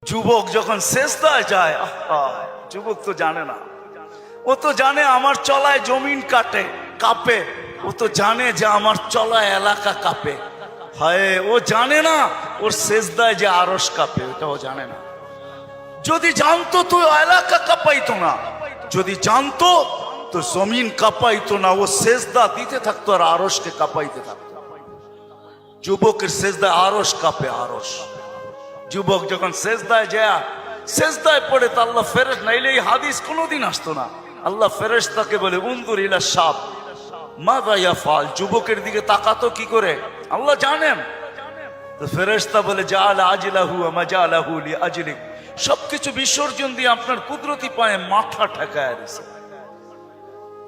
যুবক যখন সেজদায় যায়, যুবক তো জানে না, ও তো জানে আমার চলায় জমিন কাঁপে, ও তো জানে যে আমার চলায় এলাকা কাঁপে। হায়, ও জানে না ওর সেজদায় যে আরশ কাঁপে, ওটা ও জানে না। যদি জানতো তো এলাকা কাঁপাইতো না, যদি জানতো তো জমিন কাঁপাইতো না, ও সেজদা দিতে থাকতো আর আরশকে কাঁপাইতে থাকতো। যুবকের সেজদায় আরশ কাঁপে, আরশ। যুবক যখন সেজদায় যায়, সেজদায় পড়ে তো আল্লাহ ফেরেশতা, নাইলে এই হাদিস কোনোদিন আসতো না। আল্লাহ ফেরেশতাকে বলে উনজুর ইলা শাব মাযা ইয়াফআল, যুবকের দিকে তাকাতো কি করে আল্লাহ জানেন। তো ফেরেশতা বলে জাআলা আজলাহু ওয়া মাজালাহু লিআজলিক, সবকিছু বিসর্জন দিয়ে আপনার কুদরতি পায়ে মাথা ঠেকায় দিয়েছে।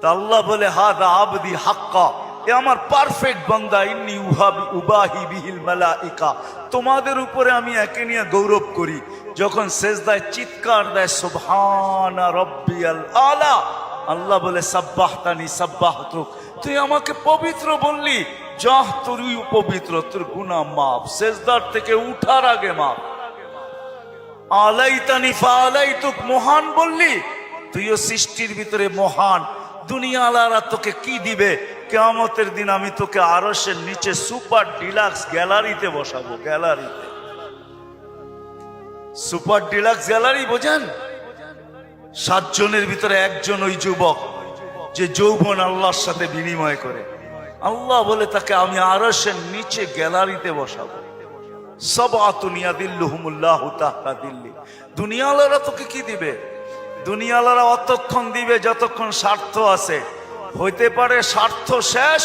তা আল্লাহ বলে হাদা আবদি হাক্কা, এ আমার পারফেক্ট বান্দা, ইন্নী উবাহি বিহিল মালাইকা, তোমাদের উপরে আমি একে নিয়ে গৌরব করি। যখন সেজদায় চিৎকার দেয় সুবহানা রাব্বিয়াল আলা, আল্লাহ বলে সাব্বাহতানি সাব্বাহতুক, তুই আমাকে পবিত্র বললি, যাহ তুই পবিত্র, তোর গুনাহ মাফ, সেজদার থেকে উঠার আগে মাফ। আলাইতানি ফাআলাইতুক, মহান বললি, তুইও সৃষ্টির ভিতরে মহান। দুনিয়াওয়ালারা তোকে কি দিবে? কিয়ামতের দিন আমি তোকে আরশের নিচে সুপার ডিলাক্স গ্যালারিতে বসাবো। গ্যালারিতে, সুপার ডিলাক্স গ্যালারি বোঝেন? 7 জনের ভিতরে একজন ওই যুবক যে যৌবন আল্লাহর সাথে বিনিময় করে। আল্লাহ বলে তাকে আমি আরশের নিচে গ্যালারিতে বসাবো। সাবআতুন ইয়াদিল্লুহুমুল্লাহু তাহতা দিল্লি। দুনিয়াওয়ালারা তোকে কি দিবে? দুনিয়াওয়ালারা অতক্ষণ দিবে যতক্ষণ স্বার্থ আছে। হইতে পারে স্বার্থ শেষ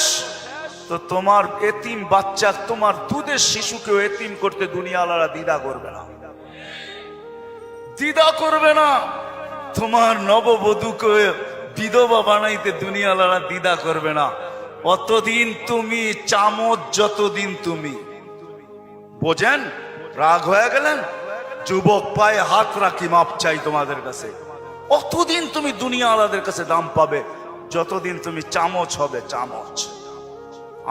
তো তোমার এতিম বাচ্চা, তোমার দুধের শিশুকেও এতিম করতে দুনিয়াওয়ালারা দ্বিধা করবে না, দ্বিধা করবে না। তোমার নববধূকে বিধবা বানাইতে দুনিয়াওয়ালারা দ্বিধা করবে না। অতদিন তুমি চামচ, যতদিন তুমি বোঝেন। রাগ হয়ে গেলেন? যুবক পায়ে হাত রাখি, মাপ চাই তোমাদের কাছে। অতদিন তুমি দুনিয়াওয়ালাদের কাছে দাম পাবে যতদিন তুমি চামচ হবে, চামচ।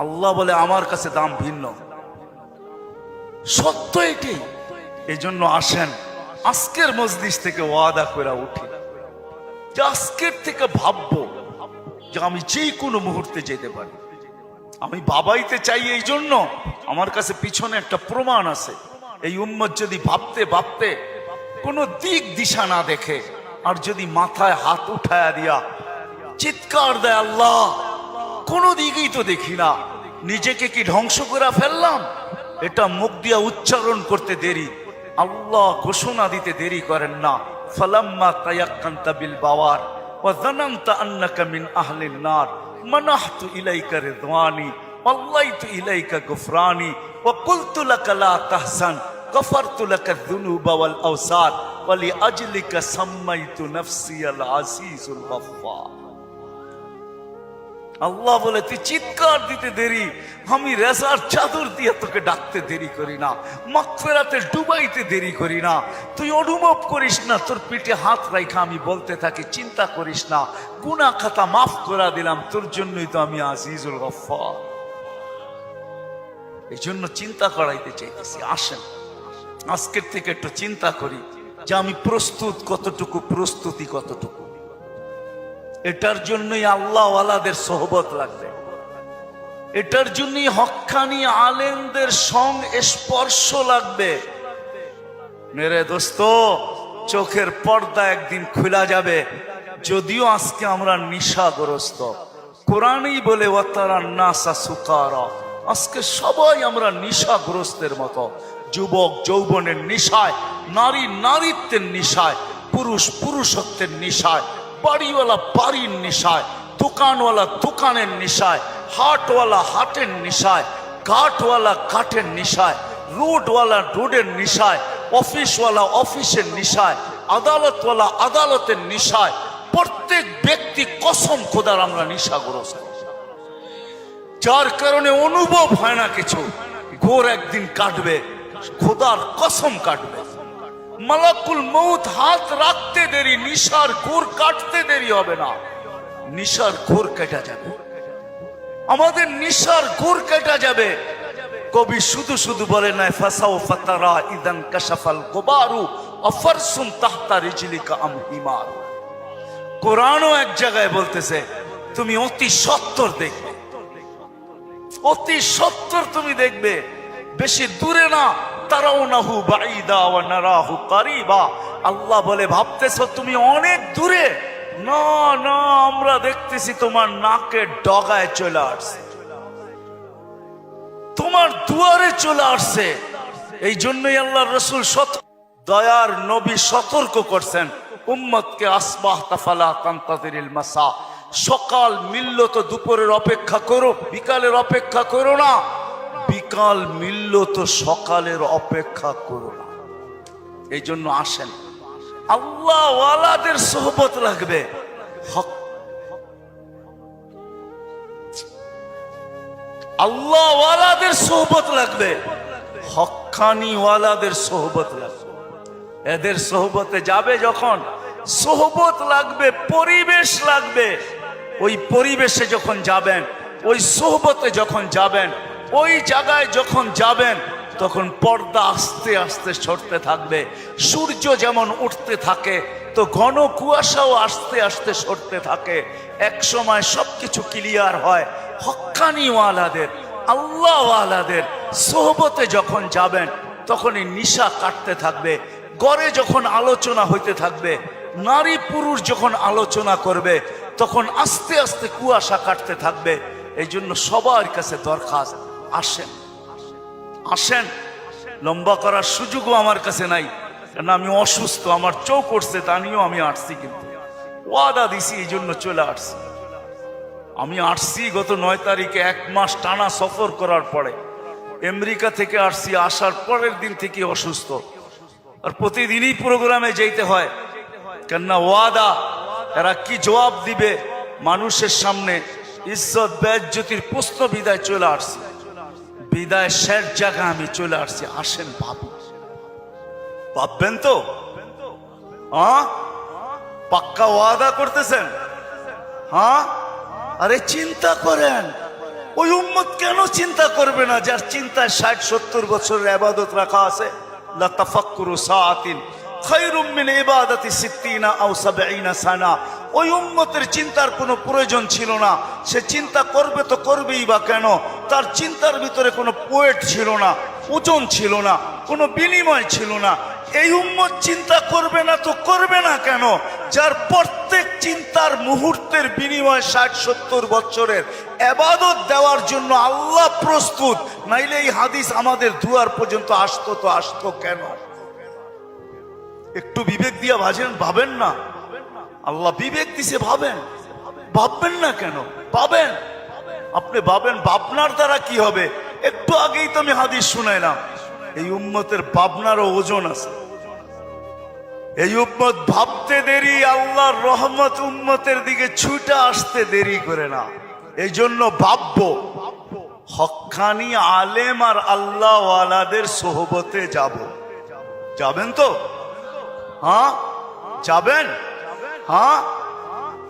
আল্লাহ বলে আমার কাছে দাম ভিন্ন, সত্য এটি। এই জন্য আসেন আজকের মজলিস থেকে ওয়াদা করে উঠি যে আজকের থেকে ভাববো যে আমি যে কোনো মুহূর্তে যেতে পারি। আমি বাবাইতে চাই, এই জন্য আমার কাছে পিছনে একটা প্রমাণ আছে। এই উম্মত যদি ভাবতে ভাবতে কোনো দিক দিশা না দেখে আর যদি মাথায় হাত উঠায়া দিয়া চিৎকার দেয় আল্লাহ, কোনো দিকেই তো দেখি না, নিজেকে কি ধ্বংস করে ফেললাম? এটা মুখ দিয়া উচ্চারণ করতে দেরি, আল্লাহ ঘোষণা দিতে দেরি করেন না। ফালাম্মা তায়াক্কানতা বিল বাওয়ার ওয়া যানানতা আন্নাকা মিন আহলিন নার মানাহতু ইলাইকা রিদওয়ানি ওয়াল্লাইতু ইলাইকা গুফরানি ওয়া কুলতু লাকা লা তাহজান গফারতু লাকা যুনুবা ওয়াল আওসার ওয়া লিআজলিকা সাম্মাইতু নাফসি আল আজিজুল গফফার। আল্লাহ বলে তুই চিৎকার দিতে দেরি, আমি রেজার চাদর দিয়ে তোকে ডাকতে দেরি করি না, মাগফিরাতে ডুবাইতে দেরি করি না। তুই অনুভব করিস না, তোর পিঠে হাত রাখা আমি বলতে থাকি চিন্তা করিস না, গুনাহ খাতা মাফ করে দিলাম, তোর জন্যই তো আমি আজিজুল গফফার। এই জন্য চিন্তা করাইতে চাইতেছি। আসেন আজকের থেকে একটু চিন্তা করি যে আমি প্রস্তুত কতটুকু, প্রস্তুতি কতটুকু। এটার জন্যই আল্লাহ ওয়ালাদের সোহবত লাগবে, এটার জন্যই হক্কানি আলেমদের সঙ্গ স্পর্শ লাগবে। মেরে দোস্ত, চোখের পর্দা একদিন খোলা যাবে। যদিও আজকে আমরা নিশাগ্রস্ত, কোরআনই বলে ওয়াতারান নাসা সুকারা, আজকে সবাই আমরা নিশাগ্রস্তের মতো। যুবক যৌবনের নিশায়, নারী নারীত্বের নিশায়, পুরুষ পুরুষত্বের নিশায়, বাড়িওয়ালা বাড়ির নিশায়, দোকানওয়ালা দোকানের নিশায়, হাটওয়ালা হাটের নিশায়, ঘাটওয়ালা ঘাটের নিশায়, রোডওয়ালা রোডের নিশায়, অফিসওয়ালা অফিসের নিশায়, আদালতওয়ালা আদালতের নিশায়। প্রত্যেক ব্যক্তি কসম খোদার আমরা নিশাগ্রস্ত, যার কারণে অনুভব হয় না কিছু। ঘোর একদিন কাটবে, খোদার কসম কাটবে। মালাকুল মউত হাত রাখতে দেরি, নিশার ঘোর কাটতে দেরি হবে না, নিশার ঘোর কেটে যাবে, আমাদের নিশার ঘোর কেটে যাবে। কবি শুধু শুধু বলে নাই ফাসাও ফাতারা ইদান কাশাফাল গুবারু আফারসুম তাহতা রিজলিকা আম হিমার। কোরআনও এক জায়গায় বলতেছে তুমি অতি সত্বর দেখবে, অতি সত্বর তুমি দেখবে, বেশি দূরে না। তারাউনাহু বাঈদা ওয়া নারাহু কারীবা। আল্লাহ বলে ভাবতেছো তুমি অনেক দূরে, না না, আমরা দেখতেছি তোমার নাকের ডগায় চলে আসছে, তোমার দুয়ারে চলে আসছে। এই জন্যই আল্লাহর রাসূল দয়ার নবী সতর্ক করছেন উম্মতকে, আসবাহতা ফালা তানতাযিরিল মাসা। সকাল মিলল তো দুপুরের অপেক্ষা করো, বিকালের অপেক্ষা করো না। বিকাল মিলল তো সকালের অপেক্ষা করো না। এই জন্য আসেন, আল্লাহ ওয়ালাদের সোহবত লাগবে, আল্লাহ ওয়ালাদের সোহবত লাগবে, হক্কানি ওয়ালাদের সোহবত লাগবে। এদের সোহবতে যাবে যখন, সোহবত লাগবে, পরিবেশ লাগবে। ওই পরিবেশে যখন যাবেন, ওই সোহবতে যখন যাবেন, ওই জায়গায় যখন যাবেন, তখন পর্দা আস্তে আস্তে সরতে থাকবে। সূর্য যেমন উঠতে থাকে তো ঘন কুয়াশাও আস্তে আস্তে সরতে থাকে। এক সময় সবকিছু ক্লিয়ার হয়। হক্কানি ওয়ালাদের, আল্লাহ ওয়ালাদের সোহবতে যখন যাবেন, তখনই নিশা কাটতে থাকবে। ঘরে যখন আলোচনা হইতে থাকবে, নারী পুরুষ যখন আলোচনা করবে, তখন আস্তে আস্তে কুয়াশা কাটতে থাকবে। এই জন্য সবার কাছে দরখাস্ত, আসেন আসেন। লম্বা করার সুযোগও আমার কাছে নাই, কারণ আমি অসুস্থ, আমার চোখ উঠছে, তা নিয়েও আমি আসছি, কিন্তু ওয়াদা দিছি, এই জন্য চলে আসছি। আমি আসছি গত 9 তারিখে, 1 মাস টানা সফর করার পরে আমেরিকা থেকে আসছি। আসার পরের দিন থেকে অসুস্থ, আর প্রতিদিনই প্রোগ্রামে যেতে হয়, কেননা ওয়াদা। এরা কি জবাব দিবে মানুষের সামনে? ইজ্জত বেজ্জতির প্রশ্ন। বিদায় চলে আসছি, বিদায় শেষ জায়গা আমি চলে আসছি। আসেন ভাবি, ভাববেন তো? পাক্কা ওয়াদা করতেছেন? হ্যাঁ, আরে চিন্তা করেন। ওই উম্মত কেন চিন্তা করবে না, যার চিন্তায় 60-70 বছরের ইবাদত রাখা আছে? লা তাফাক্কুরু সাআতিন খায়রুম মিন ইবাদাতি 60 আও 70 সানা। ওই উম্মতের চিন্তার কোনো প্রয়োজন ছিল না। সে চিন্তা করবে তো করবেই বা কেন? তার চিন্তার ভিতরে কোনো পোয়েট ছিল না, ওজন ছিল না, কোনো বিনিময় ছিল না। এই উম্মত চিন্তা করবে না তো করবে না কেন? যার প্রত্যেক চিন্তার মুহূর্তের বিনিময় 60-70 বছরের ইবাদত দেওয়ার জন্য আল্লাহ প্রস্তুত। নাইলে এই হাদিস আমাদের দুয়ার পর্যন্ত আসতো তো আসতো কেন? একটু বিবেক দিয়া ভাবেন না? আল্লাহ বিবেক দিছে, ভাবেন। ভাববেন না কেন? ভাবেন, আপনি ভাবেন। ভাবনার দ্বারা কি হবে? একটু আগেই তো আমি হাদিস শুনাইলাম, এই উম্মতের ভাবনারও ওজন আছে। এই উম্মত ভাবতে দেরি, আল্লাহর রহমত উম্মতের দিকে ছুটে আসতে দেরি করে না। এই জন্য ভাববো, হক্কানি আলেম আর আল্লাহ ওয়ালাদের সোহবতে যাব। যাবেন তো? হ্যাঁ যাবেন? হ্যাঁ,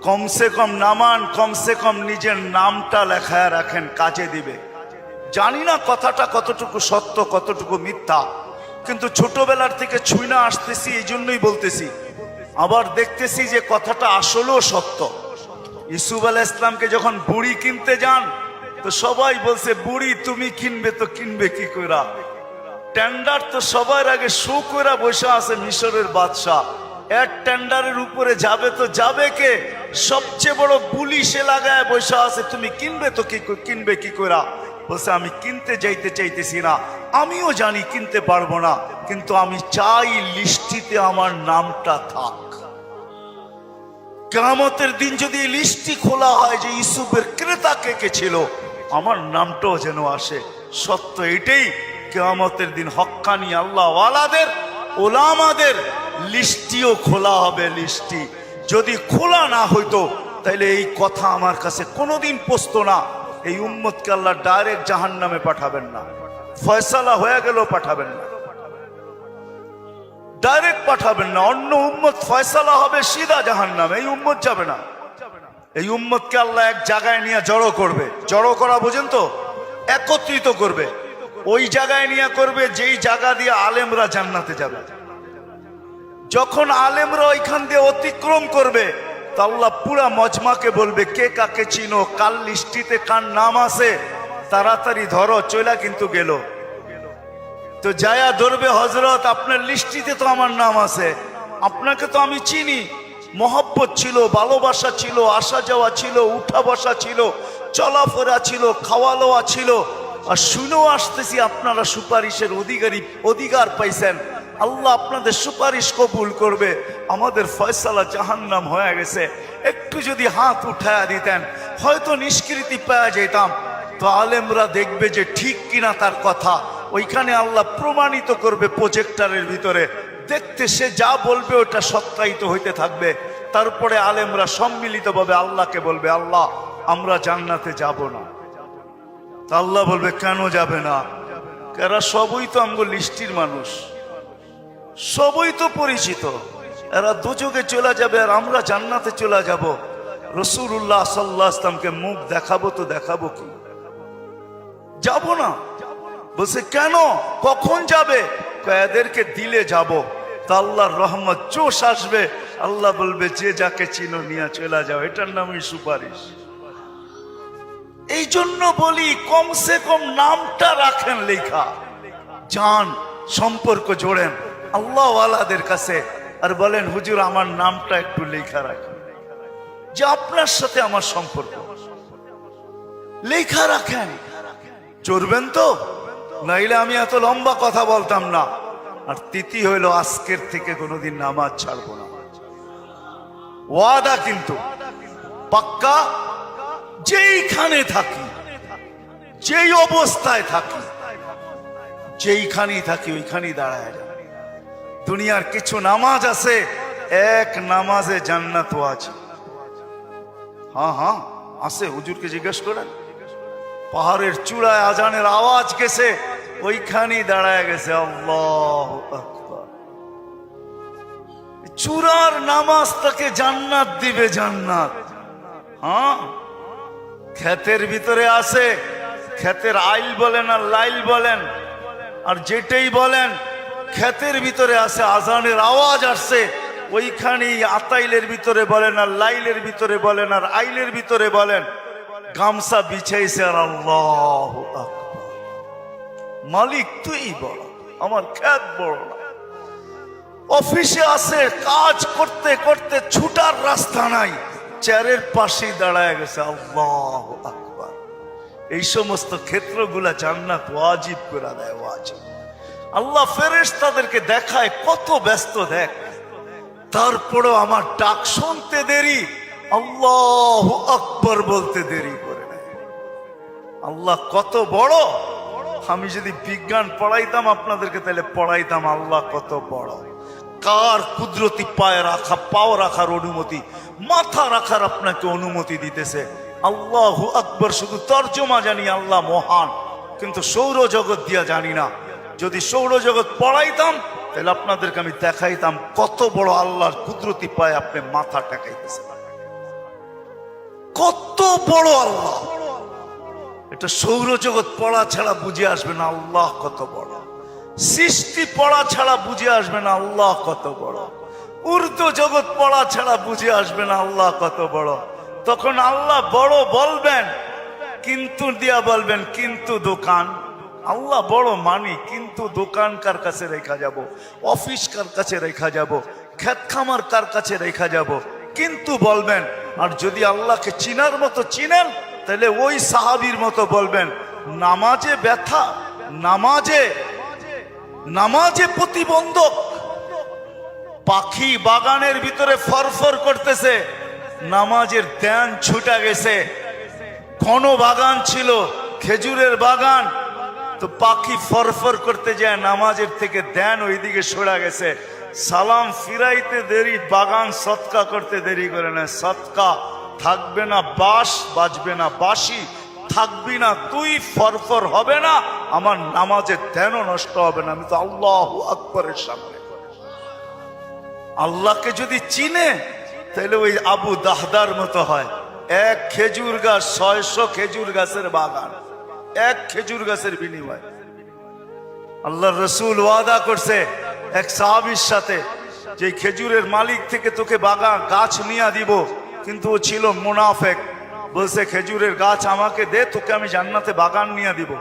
কমসে কম নামান, কমসে কম নিজের নামটা লেখায় রাখেন, কাজে দিবে। জানি না কথাটা কতটুকু সত্য কতটুকু মিথ্যা, কিন্তু ছোটবেলার থেকে ছুঁইনা আসতেছি, এই জন্যই বলতেছি। আবার দেখতেছি যে কথাটা আসলেও সত্য। ইউসুফ আলাইহিস সালামকে যখন বুড়ি কিনতে যান, তো সবাই বলছে বুড়ি তুমি কিনবে তো কিনবে কি কইরা? টেন্ডার তো সবার আগে শো কইরা বসে আছে মিশরের বাদশাহ। এর টেন্ডারের উপরে যাবে তো যাবে কে? সবচেয়ে বড় বুলি সে লাগায় বসে আছে, তুমি কিনবে তো কিনবে কি কইরা? বলছে আমি কিনতে যাইতে চাইতেছি না, আমিও জানি কিনতে পারবো না, কিন্তু আমি চাই লিস্টিতে আমার নামটা থাক। কিয়ামতের দিন যদি লিস্টি খোলা হয় যে ইউসুফের ক্রেতা কে কে ছিল, আমার নামটাও যেন আসে। সত্য এটাই, কিয়ামতের দিন হক্কানি আল্লাহ ওয়ালাদের, ওলামাদের লিস্টিও খোলা হবে। লিস্টি যদি খোলা না হইতো, তাইলে এই কথা আমার কাছে কোনোদিন পৌঁছতো না। এই উম্মতকে আল্লাহ ডাইরেক্ট জাহান্নামে পাঠাবেন না, ফয়সালা হয়ে গেল পাঠাবেন না, ডাইরেক্ট পাঠাবেন না। অন্য উম্মত ফয়সালা হবে সিধা জাহান্নামে, এই উম্মত যাবে না। এই উম্মতকে আল্লাহ এক জায়গায় নিয়ে জড়ো করবে। জড়ো করা বোঝেন তো? একত্রিত করবে। ওই জায়গায় নিয়ে করবে যেই জায়গা দিয়ে আলেমরা জান্নাতে যাবে। যখন আলেমরা ওইখান দিয়ে অতিক্রম করবে তো আল্লাহ পুরা মজমাকে বলবে কে কাকে চিনো, কাল লিস্টিতে কার নাম আছে তাড়াতাড়ি ধরো, চলা কিন্তু গেল। তো যায়া ধরবে, হযরত আপনার লিস্টিতে তো আমার নাম আছে, আপনাকে তো আমি চিনি, মহব্বত ছিল, ভালোবাসা ছিল, আসা যাওয়া ছিল, উঠা বসা ছিল, চলাফেরা ছিল, খাওয়া লওয়া ছিল, আর শুনেও আসতেছি আপনারা সুপারিশের অধিকার পাইছেন, আল্লাহ আপনাদের সুপারিশ কবুল করবে, আমাদের ফয়সালা জাহান্নাম হয়ে গেছে, একটু যদি হাত উঠায়া দিতেন হয়তো নিষ্কৃতি পাওয়া যেতাম। তো আলেমরা দেখবে যে ঠিক কিনা তার কথা, ওইখানে আল্লাহ প্রমাণিত করবে প্রজেক্টরের ভিতরে, দেখতে সে যা বলবে ওটা সত্যায়িত হইতে থাকবে। তারপরে আলেমরা সম্মিলিতভাবে আল্লাহকে বলবে, আল্লাহ আমরা জান্নাতে যাব না। তা আল্লাহ বলবে কেন যাবে না? এরা সবই তো আমগো লিস্টির মানুষ, সবই তো পরিচিত, এরা দুযোগে চলে যাবে আর আমরা জান্নাতে চলে যাব। রাসূলুল্লাহ সাল্লাল্লাহু আলাইহি ওয়াসাল্লামকে মুখ দেখাবো তো দেখাবো কি? যাব না। বলছে কেন, কখন যাবে? এদেরকে দিলে যাব। তা আল্লাহর রহমত জোশ আসবে, আল্লাহ বলবে যে যাকে চিনো নিয়ে চলে যাও, এটার নামই সুপারিশ। এই জন্য বলি কমসে কম নামটা রাখেন লেখা, যান সম্পর্ক জোড়েন আল্লাহ ওয়ালাদের কাছে, আর বলেন হুজুর আমার নামটা একটু লেখা রাখেন, যে আপনার সাথে আমার সম্পর্ক লেখা রাখেন। চড়বেন তো, নাইলে আমি এত লম্বা কথা বলতাম না। আর তিথি হইল আজকের থেকে কোনোদিন নামাজ ছাড়বো না, ওয়াদা কিন্তু পাক্কা। যেইখানে থাকি, যেই অবস্থায় থাকি, যেইখানেই থাকি ওইখানেই দাঁড়ায় যাবে। দুনিয়ার কিছু নামাজ আছে, এক নামাজে জান্নাত আছে। হ্যাঁ হ্যাঁ আছে, হুজুরকে জিজ্ঞেস করেন। পাহাড়ের চূড়ায় আজানের আওয়াজ গেছে, ওইখানেই দাঁড়ায় গেছে আল্লাহু আকবার। চূড়ার নামাজ তাকে জান্নাত দিবে, জান্নাত। হ্যাঁ, ক্ষেতের ভিতরে আছে, ক্ষেতের আইল বলেন আর লাইল বলেন আর যেটাই বলেন, ক্ষেতের ভিতরে আছে, আজানের আওয়াজ আসছে, ওইখানেই আতাইলের ভিতরে বলেন আর লাইলের ভিতরে বলেন আর আইলের ভিতরে বলেন, গামছা বিছাইছে আর আল্লাহু আকবার। মালিক তুই বড়, আমার ক্ষেত বড় না। অফিসে আছে, কাজ করতে করতে ছুটার রাস্তা নাই, চেয়ারের পাশেই দাঁড়ায় গেছে আল্লাহু আকবার। এই সমস্ত ক্ষেত্রগুলা জান্নাত ওয়াজিব করে দেয়, ওয়াজিব। আল্লাহ ফেরেশতাদেরকে দেখায় কত ব্যস্ত, দেখ, তারপরও আমার ডাক শুনতে দেরি, আল্লাহু আকবার বলতে দেরি করে নেয়। আল্লাহ কত বড়। আমি যদি বিজ্ঞান পড়াইতাম আপনাদেরকে, তাহলে পড়াইতাম আল্লাহ কত বড়। কার কুদরতি পায়ে রাখা, পাও রাখার অনুমতি, মাথা রাখার আপনাকে অনুমতি দিতেছে। আল্লাহু আকবার শুধু তর্জমা জানি, আল্লাহ মহান, কিন্তু সৌরজগৎ দিয়া জানি না। যদি সৌরজগৎ পড়াইতাম তাহলে আপনাদেরকে আমি দেখাইতাম কত বড় আল্লাহর কুদরতি পায়ে আপনি মাথা টেকাইতেছেন, কত বড় আল্লাহ। এটা সৌরজগৎ পড়া ছাড়া বুঝে আসবে না আল্লাহ কত বড়। সৃষ্টি পড়া ছাড়া বুঝে আসবে না আল্লাহ কত বড়। উর্দু জগৎ পড়া ছাড়া বুঝে আসবে না আল্লাহ কত বড়। তখন আল্লাহ বড় বলবেন, কিন্তু দিয়া বলবেন, কিন্তু দোকান। আল্লাহ বড় মানি, কিন্তু দোকান কার কাছে রেখা যাব, অফিস কার কাছে রেখা যাব, ক্ষেত খামার কার কাছে রেখা যাব, কিন্তু বলবেন। আর যদি আল্লাহকে চিনার মতো চিনেন, তাহলে ওই সাহাবীর মতো বলবেন, নামাজে ব্যথা, নামাজে প্রতিবন্ধক। পাখি বাগানের ভিতরে ফরফর করতেছে, নামাজের ধ্যান ছুটা গেছে। ঘন বাগান ছিল, খেজুরের বাগান, তো পাখি ফরফর করতে যায়, নামাজের থেকে ধ্যান ওইদিকে সরা গেছে। সালাম ফিরাইতে দেরি, বাগান সৎকা করতে দেরি করে না। সৎকা থাকবে না বাঁশ, বাজবে না বাঁশি, থাকবি না তুই, ফরফর হবে না, আমার নামাজের ধ্যানও নষ্ট হবে না। আমি তো আল্লাহু আকবারের সামনে। আল্লাহকে যদি চিনে তাহলে ওই আবু দাহদার মতো হয়। এক খেজুর গাছ, 600 খেজুর গাছের বাগান, এক খেজুর গাছের বিনিময়। আল্লাহর রাসূল ওয়াদা করছে এক সাহাবীর সাথে, যে খেজুরের মালিক থেকে তোকে বাগান গাছ নিয়ে দিব, কিন্তু ও ছিল মুনাফেক। বলছে খেজুরের গাছ আমাকে দে, তোকে আমি জান্নাতে বাগান নিয়ে দিব।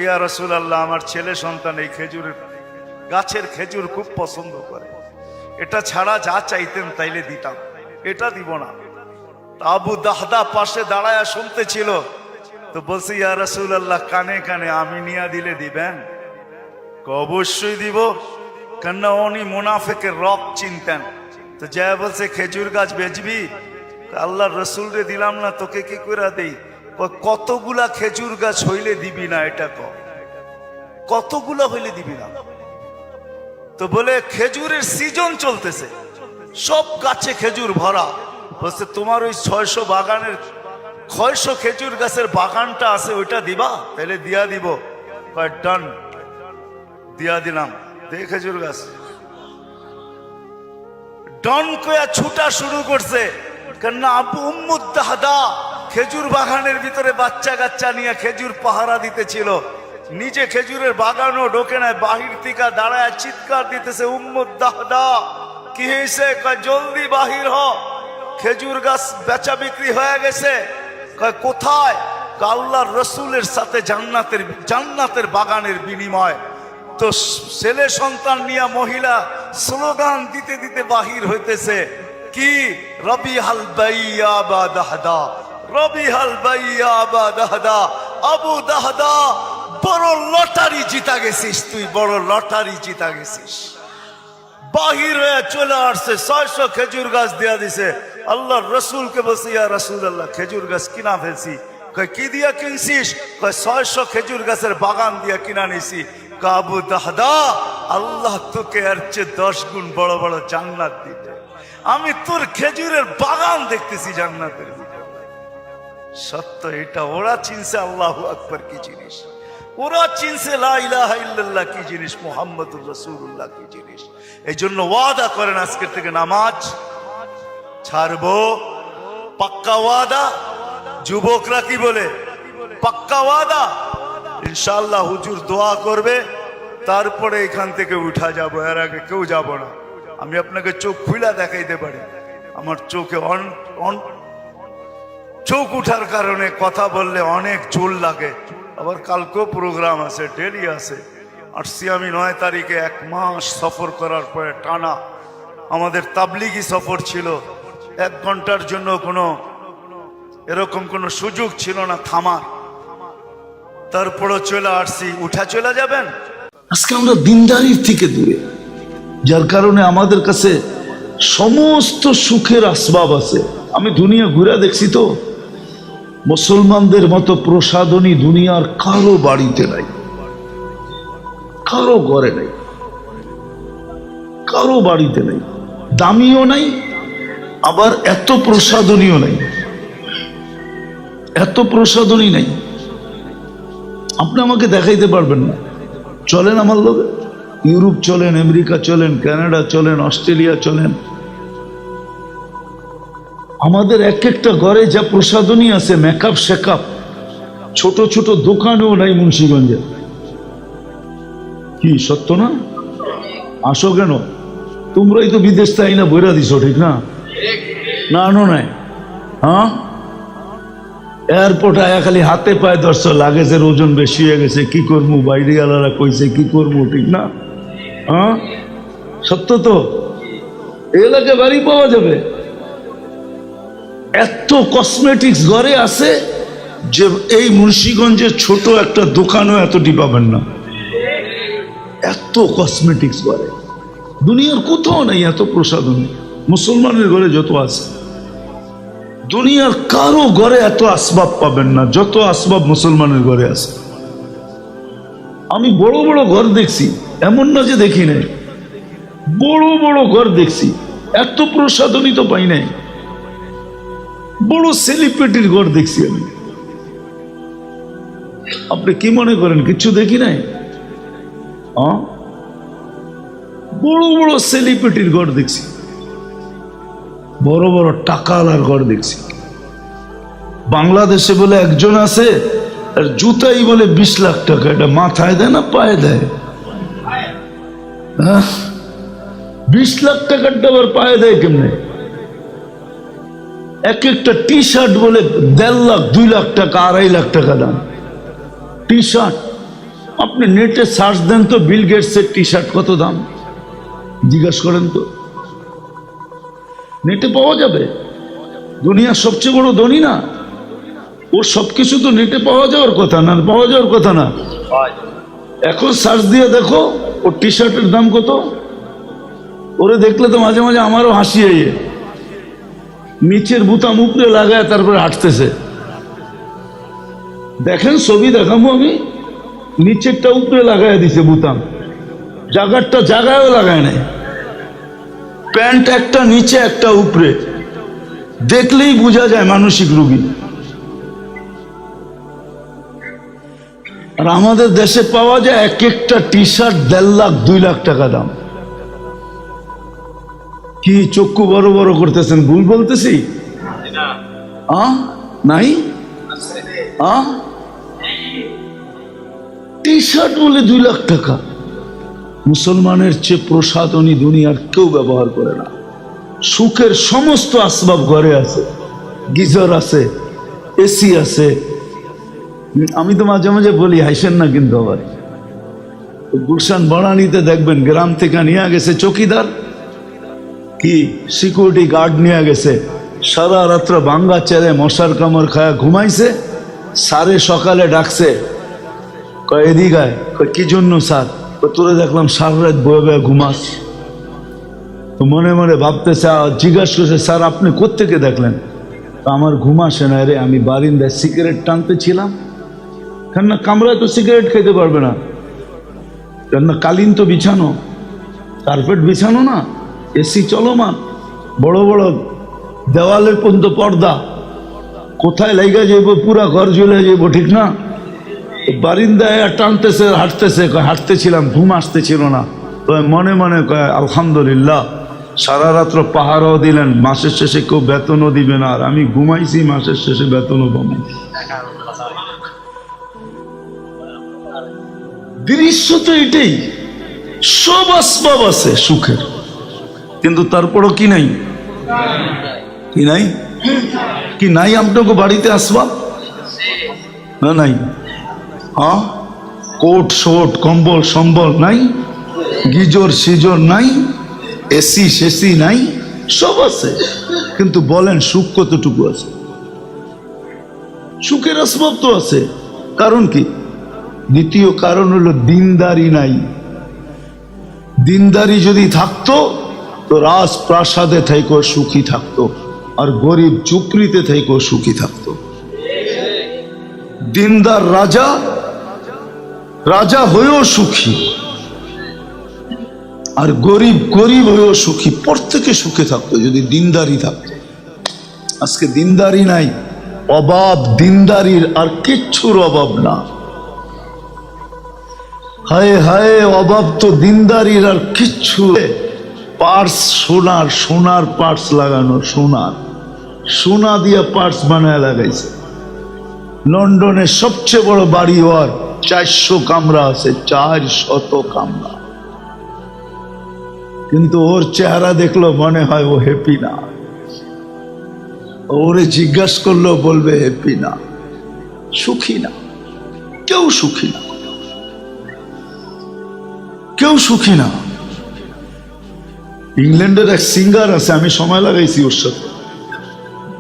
ইয়া রাসূলুল্লাহ, আমার ছেলে সন্তান এই খেজুরের গাছের খেজুর খুব পছন্দ করে, এটা ছাড়া যা চাইতেন তাইলে দিতাম, এটা দিব না। আবু দাহদা পাশে দাঁড়ায়া শুনতেছিল, তো বলছে ইয়া রাসূলুল্লাহ, কানে কানে আমি নিয়ে দিলে দিবেন? অবশ্যই দিব, কেননা উনি মুনাফিকের রব চিনতেন। তো যা বলছে খেজুর গাছ বেচবি? আল্লাহর রসুল রে দিলাম না, তোকে কি করে দেই? কতগুলা খেজুর গাছ হইলে দিবি না, এটা কতগুলা হইলে দিবি না? তো বলে খেজুরের সিজন চলতেছে, সব গাছে খেজুর ভরা। বলছে তোমার ওই 600 বাগানের 600 খেজুর গাছের বাগানটা আছে, ওইটা দিবা? তাহলে দিয়া দিব। ডান, দিয়া দিলাম। দেখ খেজুর গাছ ডন কয়া ছুটা শুরু করছে, কেননা আবু উম্মুদ দাহদা খেজুর বাগানের ভিতরে বাচ্চা কাচ্চা নিয়ে খেজুর পাহারা দিতেছিল, নিজে খেজুরের বাগানও ঢোকে নাই, বাহির থেকে দাঁড়ায় চিৎকার দিতেছে, উম্মুদ দাহদা কি হয়েছে? কয় জলদি বাহির হ, খেজুর গাছ বেচা বিক্রি হয়ে গেছে। কয় কোথায়? আল্লাহর রসুলের সাথে জান্নাতের বাগানের বিনিময়। তো ছেলে সন্তান নিয়ে মহিলা স্লোগান দিতে দিতে বাহির হইতেছে, কি? রবিহাল বাইয়া বা দাহদা, রবিহাল বাইয়া বা দাহদা। আবু দাহদা, বড় লটারি জিতা গেছিস তুই, বড় লটারি জিতা গেছিস। বাহির হয়ে চলে আসছে, 600 খেজুর গাছ দেয়া দিছে। আল্লাহর রসুলকে বলছে, ইয়া রাসূলুল্লাহ, খেজুর গাছ কিনা ফেলছি। কয় কি দিয়া কিনছিস? কয় 600 খেজুর গাছের বাগান দিয়া কিনা নিছি। আবু দাহদা, আল্লাহ তোকে এর চেয়ে 10 গুণ বড় বড় জান্নাত দিবে। আমি তোর খেজুরের বাগান দেখতেছি জান্নাতের ভিতরে। সত্য এটা, ওরা চিনছে আল্লাহু আকবার কি জিনিস, ওরা চিনছে লা ইলাহা ইল্লাল্লাহ কি জিনিস, মুহাম্মদুর রাসূলুল্লাহ কি জিনিস। এই জন্য ওয়াদা করেন আজকের থেকে নামাজ ছাড়বো, পাক্কা ওয়াদা। যুবকরা কি বলে? পাক্কা ওয়াদা। ইনশাআল্লাহ হুজুর দোয়া করবে, তারপরে এখান থেকে উঠা যাব, এর আগে কেউ যাব না। আমি আপনাকে চোখ খুলা দেখাইতে পারি, আমার চোখে চোখ উঠার কারণে কথা বললে অনেক জোর লাগে। আবার কালকেও প্রোগ্রাম আছে, ডেলি আছে। আসছি আমি 9 তারিখে, 1 মাস সফর করার পরে টানা আমাদের তাবলিগি সফর ছিল। 1 ঘন্টার জন্য এরকম কোনো সুযোগ ছিল না থামার, তারপরও চলে আসছি। উঠা চলে যাবেন? আজকে আমরা দিনদারির থেকে দূরে, যার কারণে আমাদের কাছে সমস্ত সুখের আসবাব আছে। আমি দুনিয়া ঘুরে দেখছি, তো মুসলমানদের মতো প্রসাধনী দুনিয়ার কারো বাড়িতে নাই, কারো ঘরে নাই, কারো বাড়িতে নাই। দামিও নাই, আবার এত প্রসাধনীও নাই, এত প্রসাধনী নাই। আপনি আমাকে দেখাইতে পারবেন না। চলেন আমার লোক, ইউরোপ চলেন, আমেরিকা চলেন, কানাডা চলেন, অস্ট্রেলিয়া চলেন, আমাদের এক একটা ঘরে যা প্রসাধনী আছে, মেকআপ শেকআপ, ছোট ছোট দোকানেও নাই মুন্সিগঞ্জে। কি সত্য না? আসো কেন? তোমরাই তো বিদেশ তাই না বইরা দিছো, ঠিক না? না আনো নাই? হ্যাঁ, এয়ারপোর্ট আয়া খালি হাতে পায়ে ধরছো, লাগেজের ওজন বেশি হয়ে গেছে, কি করবো? বাইরে আলারা কইছে কি করবো, ঠিক না? হ্যাঁ, সত্য তো। এলাকায় বাড়ি পাওয়া যাবে, এত কসমেটিক্স ঘরে আছে যে এই মুন্সিগঞ্জের ছোট একটা দোকানও এতটি পাবেন না, এত কসমেটিক্স ঘরে। দুনিয়ার কোথাও নেই এত প্রসাধনী, মুসলমানের ঘরে যত আছে। দুনিয়ার কারো ঘরে এত আসবাব পাবেন না যত আসবাব মুসলমানের ঘরে আছে। আমি বড় বড় ঘর দেখছি, এমন না যে দেখি নাই, বড় বড় ঘর দেখছি, এত প্রসাধনী তো পাই নাই। বড় সেলিব্রিটির ঘর দেখছি আমি। আপনি কি মনে করেন কিচ্ছু দেখি নাই? বড় বড় সেলিব্রিটির ঘর দেখছি, বড় বড় টাকাওয়ালার ঘর দেখছি। বাংলাদেশে বলে একজন আছে, আর জুতাই বলে 20 লাখ টাকা। এটা মাথায় দেয় না পায়ে দেয়? 20 লাখ টাকার আবার পায়ে দেয় কেমনে? এক একটা টি শার্ট বলে 1.5 লাখ 2 লাখ টাকা 2.5 লাখ টাকা দাম টি শার্ট। আপনি নেটে সার্চ দেন তো বিল গেটসের টি শার্ট কত দাম, জিজ্ঞাসা করেন তো, নেটে পাওয়া যাবে। দুনিয়ার সবচেয়ে বড় ধনী না, ওর সবকিছু তো নেটে পাওয়া যাওয়ার কথা না, পাওয়া যাওয়ার কথা না। এখন সার্চ দিয়ে দেখো ওর টি শার্টের দাম কত। ওরে দেখলে তো মাঝে মাঝে আমারও হাসি আইয়ে, নিচের বুতাম উপরে লাগায় তারপরে হাঁটতেছে। দেখেন ছবি দেখাবো আমি, নিচেরটা উপরে লাগায় দিছে বুতাম, জায়গাটা জায়গায়ও লাগায় নাই। প্যান্ট একটা নিচে একটা উপরে, দেখলেই বোঝা যায় মানসিক রোগী। আর আমাদের দেশে পাওয়া যায় এক একটা টি শার্ট 1.5 লাখ 2 লাখ টাকা দাম। কি চক্ষু বড় বড় করতেছেন, ভুল বলতেছি? নাই টি শার্ট বলে 2 লাখ টাকা। মুসলমানের চেয়ে প্রসাধনী দুনিয়ার কেউ ব্যবহার করে না। সুখের সমস্ত আসবাব ঘরে আছে, গিজার আছে, এসি আছে। আমি তো মাঝে মাঝে বলি, হাসেন না কিন্তু আবার, গুলশান বড়ানিতে দেখবেন গ্রাম থেকে নিয়ে গেছে চকিদার, কি সিকিউরিটি গার্ড নিয়ে গেছে, সারা রাত্র ভাঙ্গা চেলে মশার কামড় খায়া ঘুমাইছে। স্যারে সকালে ডাকছে, কয় এদিকে আয়। কয় কি জন্য স্যার? তোরে দেখলাম সারা রাত বয়ে বয়ে ঘুমাস। তো মনে মনে ভাবতেছে, জিজ্ঞাসা করছে, স্যার আপনি কোত্থেকে দেখলেন? আমার ঘুম আসে না রে, আমি বারিন্দায় সিগারেট টানতে ছিলাম। কেননা কামরায় তো সিগারেট খেতে পারবে না, কেননা কালিন তো বিছানো, কার্পেট বিছানো না, এসি চলমান, বড় বড় দেওয়ালের পর্যন্ত পর্দা, কোথায় লাইগা যাইব, পুরা ঘর জ্বলে যাইব, ঠিক না? বারিন্দায় টানতেছে, হাঁটতেছে, হাঁটতেছিলাম, ঘুম আসতেছিল না। তো মনে মনে কয় আলহামদুলিল্লাহ, সারা রাত্র পাহারাও দিলেন, মাসের শেষে কেউ বেতনও দিবে না, আর আমি ঘুমাইছি, মাসের শেষে বেতনও পাবো। দৃশ্য তো এটাই, সব আসবাব আছে সুখের, কিন্তু তারপরও কি নাই, কি নাই, কি নাই আপনাকে বাড়িতে আসবাব না? নাই। হ্যাঁ, কোট শোট কম্বল সম্বল নাই, গিজর সিজর নাই, এসি শেসি নাই, সব আছে, কিন্তু বলেন সুখ কতটুকু আছে? সুখের আসবাব তো আছে, কারণ কি? দ্বিতীয় কারণ হলো দিনদারি নাই। দিনদারি যদি থাকতো তো রাজপ্রাসাদে থেকেও সুখী থাকতো, আর গরিব ঝুপড়িতে থেকেও সুখী থাকতো। দিনদার রাজা, রাজা হয়েও সুখী, আর গরিব গরিব হয়েও সুখী, প্রত্যেকে সুখে থাকতো যদি দিনদারি থাকতো। আজকে দিনদারি নাই, অভাব দিনদারির, আর কিচ্ছুর অভাব না। হায় হায়, অভাব তো দিনদারির আর কিচ্ছু। পার্স সোনার, সোনার পার্স লাগানো, সোনার, সোনা দিয়ে পার্স বানায় লাগাইছে। লন্ডনের সবচেয়ে বড় বাড়ি ওর, 400 কামরা আছে, 400 কামরা, কিন্তু ওর চেহারা দেখলো মনে হয় ও হ্যাপি না। ওরে জিজ্ঞাসা করলো বলবে হ্যাপি না, সুখী না, কেউ সুখী না, কেউ সুখী না। ইংল্যান্ডের এক সিঙ্গার আছে, আমি সময় লাগাইছি ওর সাথে,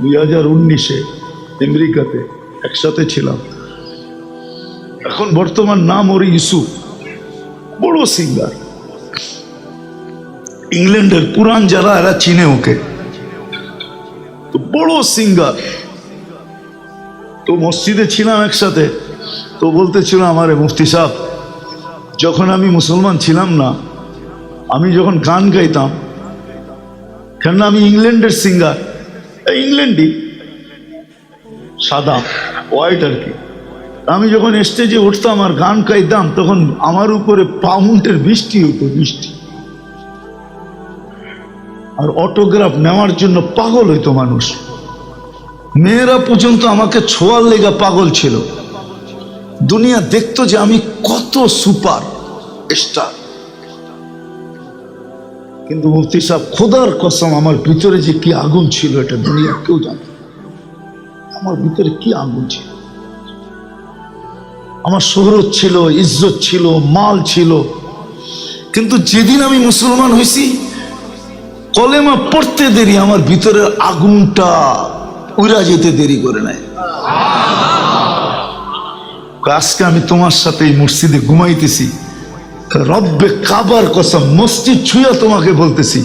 2019-এ আমেরিকাতে একসাথে ছিলাম। এখন বর্তমান নাম ওর ইউসুফ, বড় সিঙ্গার। ইংল্যান্ডের পুরান যারা, এরা চিনে ওকে, তো বড় সিঙ্গার। তো মসজিদে ছিলাম একসাথে, তো বলতেছিল আমারে, মুফতি সাহেব, যখন আমি মুসলমান ছিলাম না, আমি যখন গান গাইতাম, কেন আমি ইংল্যান্ডের সিঙ্গার, ইংল্যান্ডই, সাদা হোয়াইট আর কি, আমি যখন স্টেজে উঠতাম আর গান গাইতাম, তখন আমার উপরে পাউন্ডের বৃষ্টি হতো, বৃষ্টি। আর অটোগ্রাফ নেওয়ার জন্য পাগল হইতো মানুষ, মেয়েরা পর্যন্ত আমাকে ছোঁয়ার লেগা পাগল ছিল। দুনিয়া দেখতো যে আমি কত সুপার স্টার। কিন্তু মুফতি সাহেব, খোদার কসম, আমার ভিতরে যে কি আগুন ছিল এটা দুনিয়া কেউ জানে না। আমার ভিতরে কি আগুন ছিল, আমার শোহরত ছিল, ইজ্জত ছিল, মাল ছিল, কিন্তু যেদিন আমি মুসলমান হয়েছি কলেমা পড়তে দেরি আমার ভিতরের আগুনটা উড়া যেতে দেরি করে নাই। আজকে আমি তোমার সাথে এই মসজিদে ঘুমাইতেছি, রব্বে কাবার কসম, মসজিদ ছুঁয়া তোমাকে বলতেছি,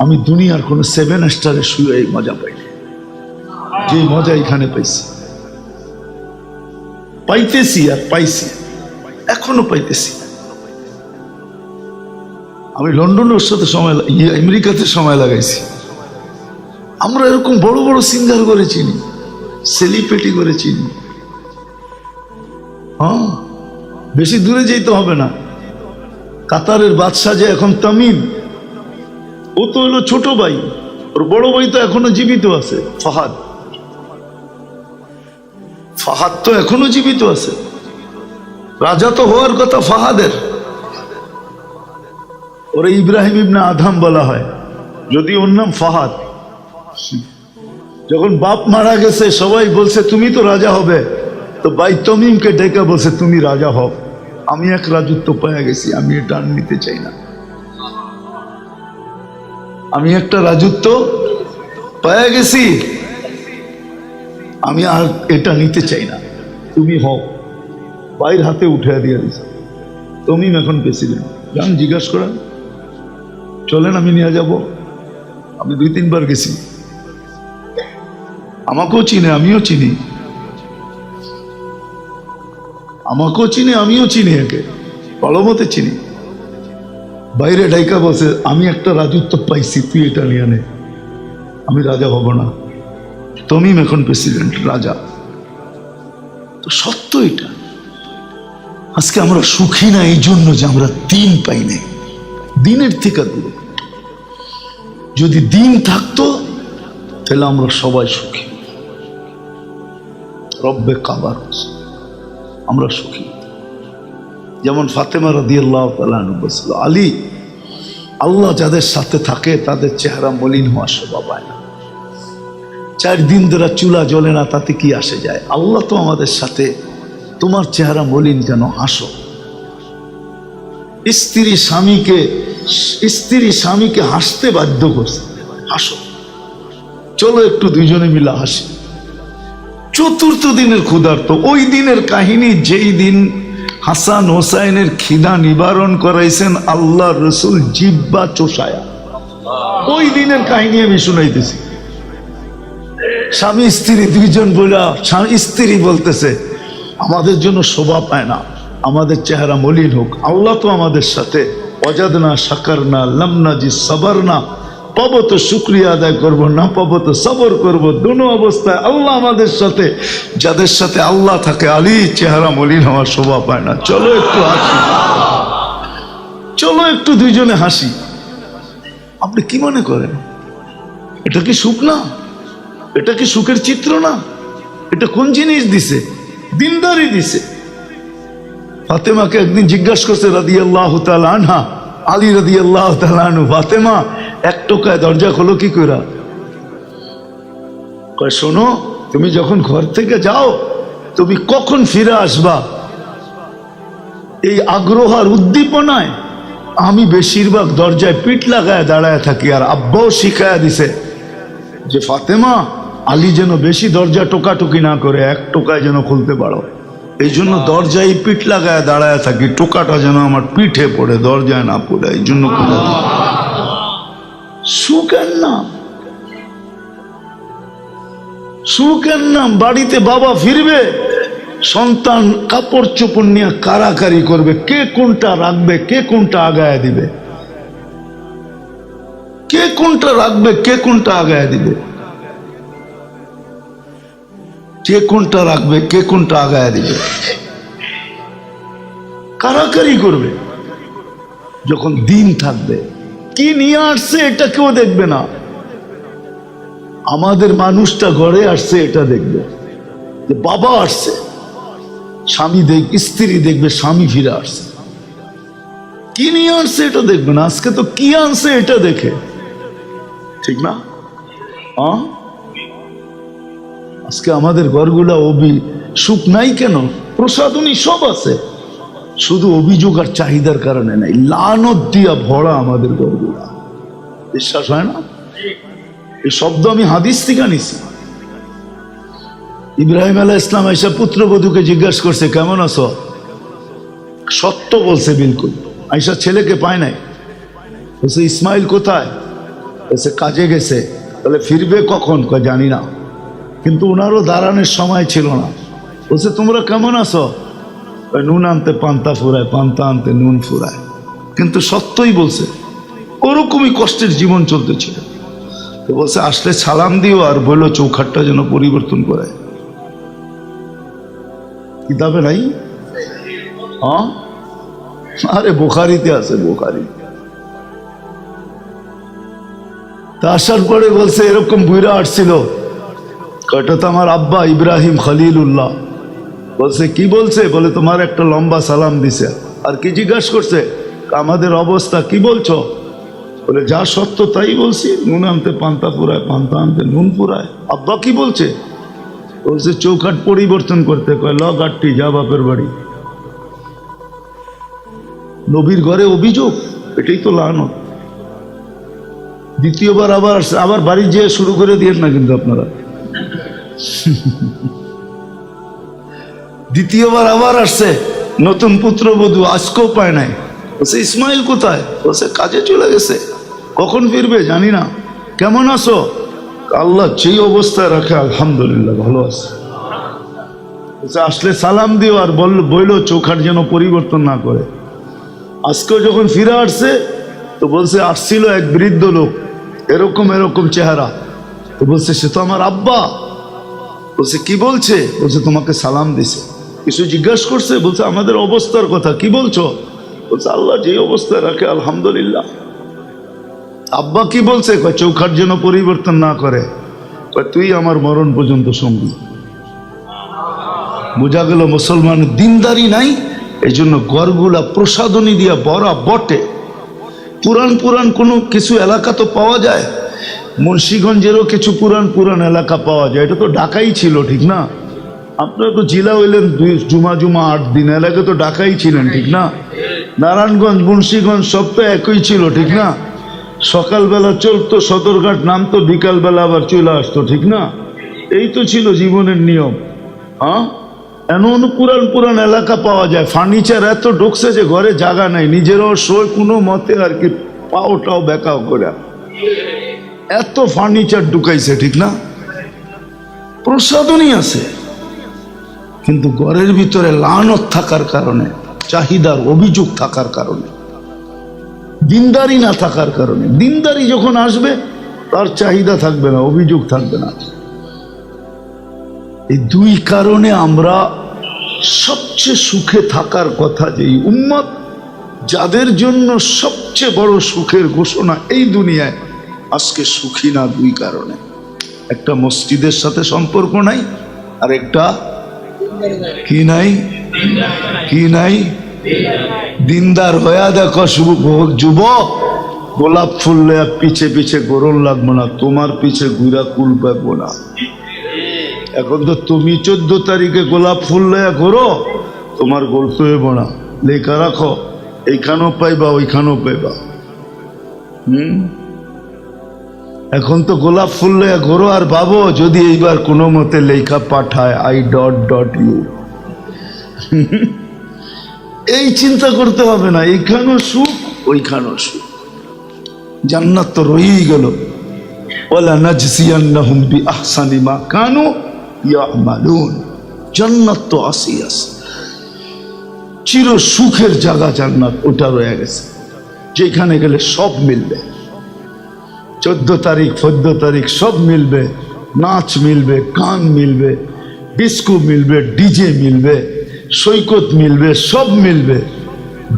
আমি দুনিয়ার কোন 7 স্টারে শুয়ে এই মজা পাইনি, যে মজা এখানে পাইতেছি আর পাইছি, এখনো পাইতেছি। আমি লন্ডনের সাথে সময়, আমেরিকাতে সময় লাগাইছি। আমরা এরকম বড় বড় সিঙ্গার করে চিনি, সেলিব্রিটি করে চিনি। হ্যাঁ, বেশি দূরে যেতে হবে না। কাতারের বাদশাহ যে এখন তামিম, ও তো হলো ছোট ভাই, ওর বড় ভাই তো এখনো জীবিত আছে, ফাহাদ। ফাহাদ তো এখনো জীবিত আছে। রাজা তো হওয়ার কথা ফাহাদের। ওরা ইব্রাহিম ইবনে আদম বলা হয়, যদি ওর নাম ফাহাদ। যখন বাপ মারা গেছে সবাই বলছে তুমি তো রাজা হবে, তো ভাই তমিমকে ডেকে বলছে তুমি রাজা হও, আমি এক রাজত্ব পেয়ে গেছি, আমি এটা আর নিতে চাই না। আমি একটা রাজত্ব পেয়ে গেছি, আমি আর এটা নিতে চাই না, তুমি হও। ভাইয়ের হাতে উঠে দিয়ে দিছে, তমিম এখন প্রেসিডেন্ট। যান জিজ্ঞাসা করেন, চলেন আমি নিয়ে যাব। আমি 2-3 বার গেছি, আমাকেও চিনে, আমিও চিনি, আমাকেও চিনে, আমিও চিনি, একে ভালোমতে চিনি। বাইরে ডাইকা বসে আমি একটা রাজত্ব পাইছি, তুই এটা নিয়ে নে, আমি রাজা হব না। তমিম এখন প্রেসিডেন্ট, রাজা। তো সত্য এটা। আজকে আমরা সুখী না এই জন্য যে আমরা দিন পাই নাই, দিনের থেকে দূরে। যদি দিন থাকতো তাহলে আমরা সবাই সুখী, রব্বে কাবার আমরা সুখী। যেমন ফাতেমা রাদিয়াল্লাহু তাআলা আনহা বলছিল, আলী, আল্লাহ যাদের সাথে থাকে তাদের চেহারা মলিন হওয়া শোভা পায় না। 4 দিন ধরে চুলা জ্বলে না, তাতে কি আসে যায়? আল্লাহ তো আমাদের সাথে, তোমার চেহারা মলিন যেন, হাসো। স্ত্রী স্বামীকে হাসতে বাধ্য করছে, হাসো, চলো একটু দুইজনে মিলে হাসি। 4th দিনের ক্ষুধার্ত, ওই দিনের কাহিনী, যেই দিন হাসান হোসাইনের খিদা নিবারণ করাইছেন আল্লাহ রসুল জিব্বা চোষায়া, ওই দিনের কাহিনী আমি শুনাইতেছি। স্বামী স্ত্রী 2জন বলে, স্ত্রী বলতেছে আমাদের জন্য শোভা পায় না, আমাদের চেহারা মলিন হোক। আল্লাহ তো আমাদের সাথে, অজাদনা শাকারনা লামনাজি সাবারনা, পাবো তো শুকরিয়া আদায় করবো, না পাবো তো সবর করবো। দুনো অবস্থায় আল্লাহ আমাদের সাথে। যাদের সাথে আল্লাহ থাকে, আলী চেহারা মলিন হওয়ার শোভা পায় না। চলো একটু হাসি, চলো একটু দুইজনে হাসি। আপনি কি মনে করেন এটা কি সুখ না? এটা কি সুখের চিত্র না? এটা কোন জিনিস দিছে? দিনদারি দিছে। ফাতেমাকে একদিন জিজ্ঞাসা করছে রাদিয়াল্লাহু তাআলা আনহা, আলী রাদিয়াল্লাহু তাআলা আনহু, ফাতেমা 1 টোকায় দরজা খোলো কি করে? কয়, শোনো, তুমি যখন ঘর থেকে যাও তুমি কখন ফিরে আসবা, এই আগ্রহ আর উদ্দীপনায় আমি বেশিরভাগ দরজায় পিঠ লাগায় দাঁড়ায় থাকি। আর আব্বাও শিখায়া দিছে যে ফাতেমা, আলী যেন বেশি দরজা টোকাটুকি না করে, 1 টোকায় যেন খুলতে পারো। এই জন্য দরজায় পিঠ লাগায় দাঁড়ায় থাকি, টোকাটা যেন আমার পিঠে পড়ে, দরজায় না পড়ে, এই জন্য খুলে দিই। সুখের নাম, সুখের নাম। বাড়িতে বাবা ফিরবে, সন্তান কাপড় চোপড় নিয়ে কারাকারি করবে, কে কোনটা রাখবে, কে কোনটা আগায় দিবে, কে কোনটা রাখবে, কে কোনটা আগায় দিবে, কে কোনটা রাখবে, কে কোনটা আগায় দিবে, কারাকারি করবে। যখন দিন থাকবে, কি নিয়ে আসছে এটা কেউ দেখবে না, আমাদের মানুষটা ঘরে আসছে এটা দেখবে, যে বাবা আসছে। স্বামী স্ত্রী দেখবে স্বামী ফিরে আসছে। কি নিয়ে আনছে এটা দেখবে না, আজকে তো কি আনছে এটা দেখে, ঠিক না? আজকে আমাদের ঘরগুলা সুখ নাই কেন? প্রসাদনী সব আছে, শুধু অভিযোগ আর চাহিদার কারণে নাই। লানত দিয়া ভরা আমাদের ঘরগুলা, বিশ্বাস হয় না? এই শব্দ আমি হাদিস থেকে নিছি। ইব্রাহিম আলাইহিস সালাম আয়েশা পুত্রবধূকে জিজ্ঞাসা করছে, কেমন আছো? সত্য বলছে বিলকুল। আয়েশা ছেলেকে পায় নাই। বলছে ইসমাইল কোথায়? বলছে কাজে গেছে। তাহলে ফিরবে কখন? কয় জানি না। কিন্তু ওনারও দাঁড়ানোর সময় ছিল না। বলছে তোমরা কেমন আছো? নুন আনতে পান্তা ফুরায়, পান্তা আনতে নুন ফুরায়। কিন্তু সত্যই বলছে, ওরকমই কষ্টের জীবন চলতেছিল। তো বলছে আসলে সালাম দিও আর বললো চৌখাটটা যেন পরিবর্তন করে। কিতাবে নাই? আরে বুখারীতে আছে, বুখারী। তা আসার পরে বলছে এরকম বুইরা আসছিল, কয়টা তো আমার আব্বা ইব্রাহিম খলিলুল্লাহ। বলছে কি বলছে? বলে তোমার একটা লম্বা সালাম দিছে। আর কি জিজ্ঞাসা করছে? আমাদের অবস্থা কি বলছো? বলে যা সত্য তাই বলছি, নুন আনতে পান্তা ফুরায়, পান্তা আনতে নুন ফুরায়। আব্বা কি বলছে? বলছে চৌখাট পরিবর্তন করতে। কয় ল গাঠটি, যা বাপের বাড়ি। নবীর ঘরে অভিযোগ, এটাই তো লানত। দ্বিতীয়বার আবার বাড়ি যেয়ে শুরু করে দিয়েন না কিন্তু আপনারা। দ্বিতীয়বার আবার আসছে, নতুন পুত্রবধূ, আজকেও পায় নাই। বলছে ইসমাইল কোথায়? বলছে কাজে চলে গেছে। কখন ফিরবে জানি না। কেমন আছো? আল্লাহ যেই অবস্থায় রাখে আলহামদুলিল্লাহ ভালো আছে। বলছে আসলে সালাম দিও আর বললো চৌখাট যেন পরিবর্তন না করে। আজকেও যখন ফিরে আসছে তো বলছে আসছিল এক বৃদ্ধ লোক, এরকম এরকম চেহারা। তো বলছে সে তো আমার আব্বা। বলছে কি বলছে? বলছে তোমাকে সালাম দিছে। কিছু জিজ্ঞাসা করছে? বলছে আমাদের অবস্থার কথা কি বলছো? বলছে আল্লাহ যে অবস্থায় রাখে আলহামদুলিল্লাহ। আব্বা কি বলছে? কয় চৌখাট যেন পরিবর্তন না করে। কয় তুই আমার মরণ পর্যন্ত সঙ্গী। বোঝা গেল মুসলমানের দিনদারি নাই। এই জন্য গড়গুলা প্রসাদনী দিয়া বড়া বটে। পুরান কোনো কিছু এলাকা তো পাওয়া যায়, মুন্সিগঞ্জেরও কিছু পুরান এলাকা পাওয়া যায়। এটা তো ঢাকাই ছিল, ঠিক না? আপনারা তো জেলা হইলেন জুমা 8 দিন, এলাকা তো ঢাকাই ছিলেন, ঠিক না? নারায়ণগঞ্জ মুন্সিগঞ্জ সব তো একই ছিল, ঠিক না? সকালবেলা চলতো সদরঘাট, নামতো, বিকালবেলা আবার চলে আসতো, ঠিক না? এই তো ছিল জীবনের নিয়ম। এমন পুরান এলাকা পাওয়া যায়। ফার্নিচার এত ঢুকছে যে ঘরে জায়গা নাই, নিজেরও শোয় কোনো মতে আর কি, পাওটাও বেকাও করে এত ফার্নিচার ঢুকাইছে, ঠিক না? প্রসাদনী আছে, কিন্তু ঘরের ভিতরে লানত থাকার কারণে, চাহিদার অভিযোগ থাকার কারণে, দিনদারি না থাকার কারণে। দিনদারি যখন আসবে তার চাহিদা থাকবে না, অভিযোগ থাকবে না। এই দুই কারণে আমরা সবচেয়ে সুখে থাকার কথা, যেই উম্মত যাদের জন্য সবচেয়ে বড় সুখের ঘোষণা এই দুনিয়ায়, আজকে সুখী না। দুই কারণে, একটা মসজিদের সাথে সম্পর্ক নাই, আর একটা কি নাই, দিনদার হইয়া দেখো যুবক, গোলাপ ফুল পিছে পিছে গরম লাগবো না, তোমার পিছে ঘুরা কুল পাবো না। এখন তো তুমি 14 তারিখে গোলাপ ফুল লয়া ঘোরো, তোমার গল্প হইব না, লেখা রাখো, এইখানেও পাইবা ওইখানেও পাইবা। এখন তো গোলাপ ফুল লয়া ঘোরো আর ভাবো যদি এইবার কোনো মতে লেখা পাঠায় I.U, এই চিন্তা করতে হবে না। এইখানেও সুখ, ওইখানেও সুখ। জান্নাত তো রয়েই গেল, ওয়ালা নাজজিয়ান্নাহুম বিআহসানি মা কানু ইয়ামালুন। জান্নাত তো আসি আছে, চির সুখের জায়গা জান্নাত, ওটা রয়ে গেছে, যেখানে গেলে সব মিলবে। 14 তারিখ 14 তারিখ সব মিলবে, নাচ মিলবে, গান মিলবে, ডিস্কো মিলবে, ডিজে মিলবে, সৈকত মিলবে, সব মিলবে।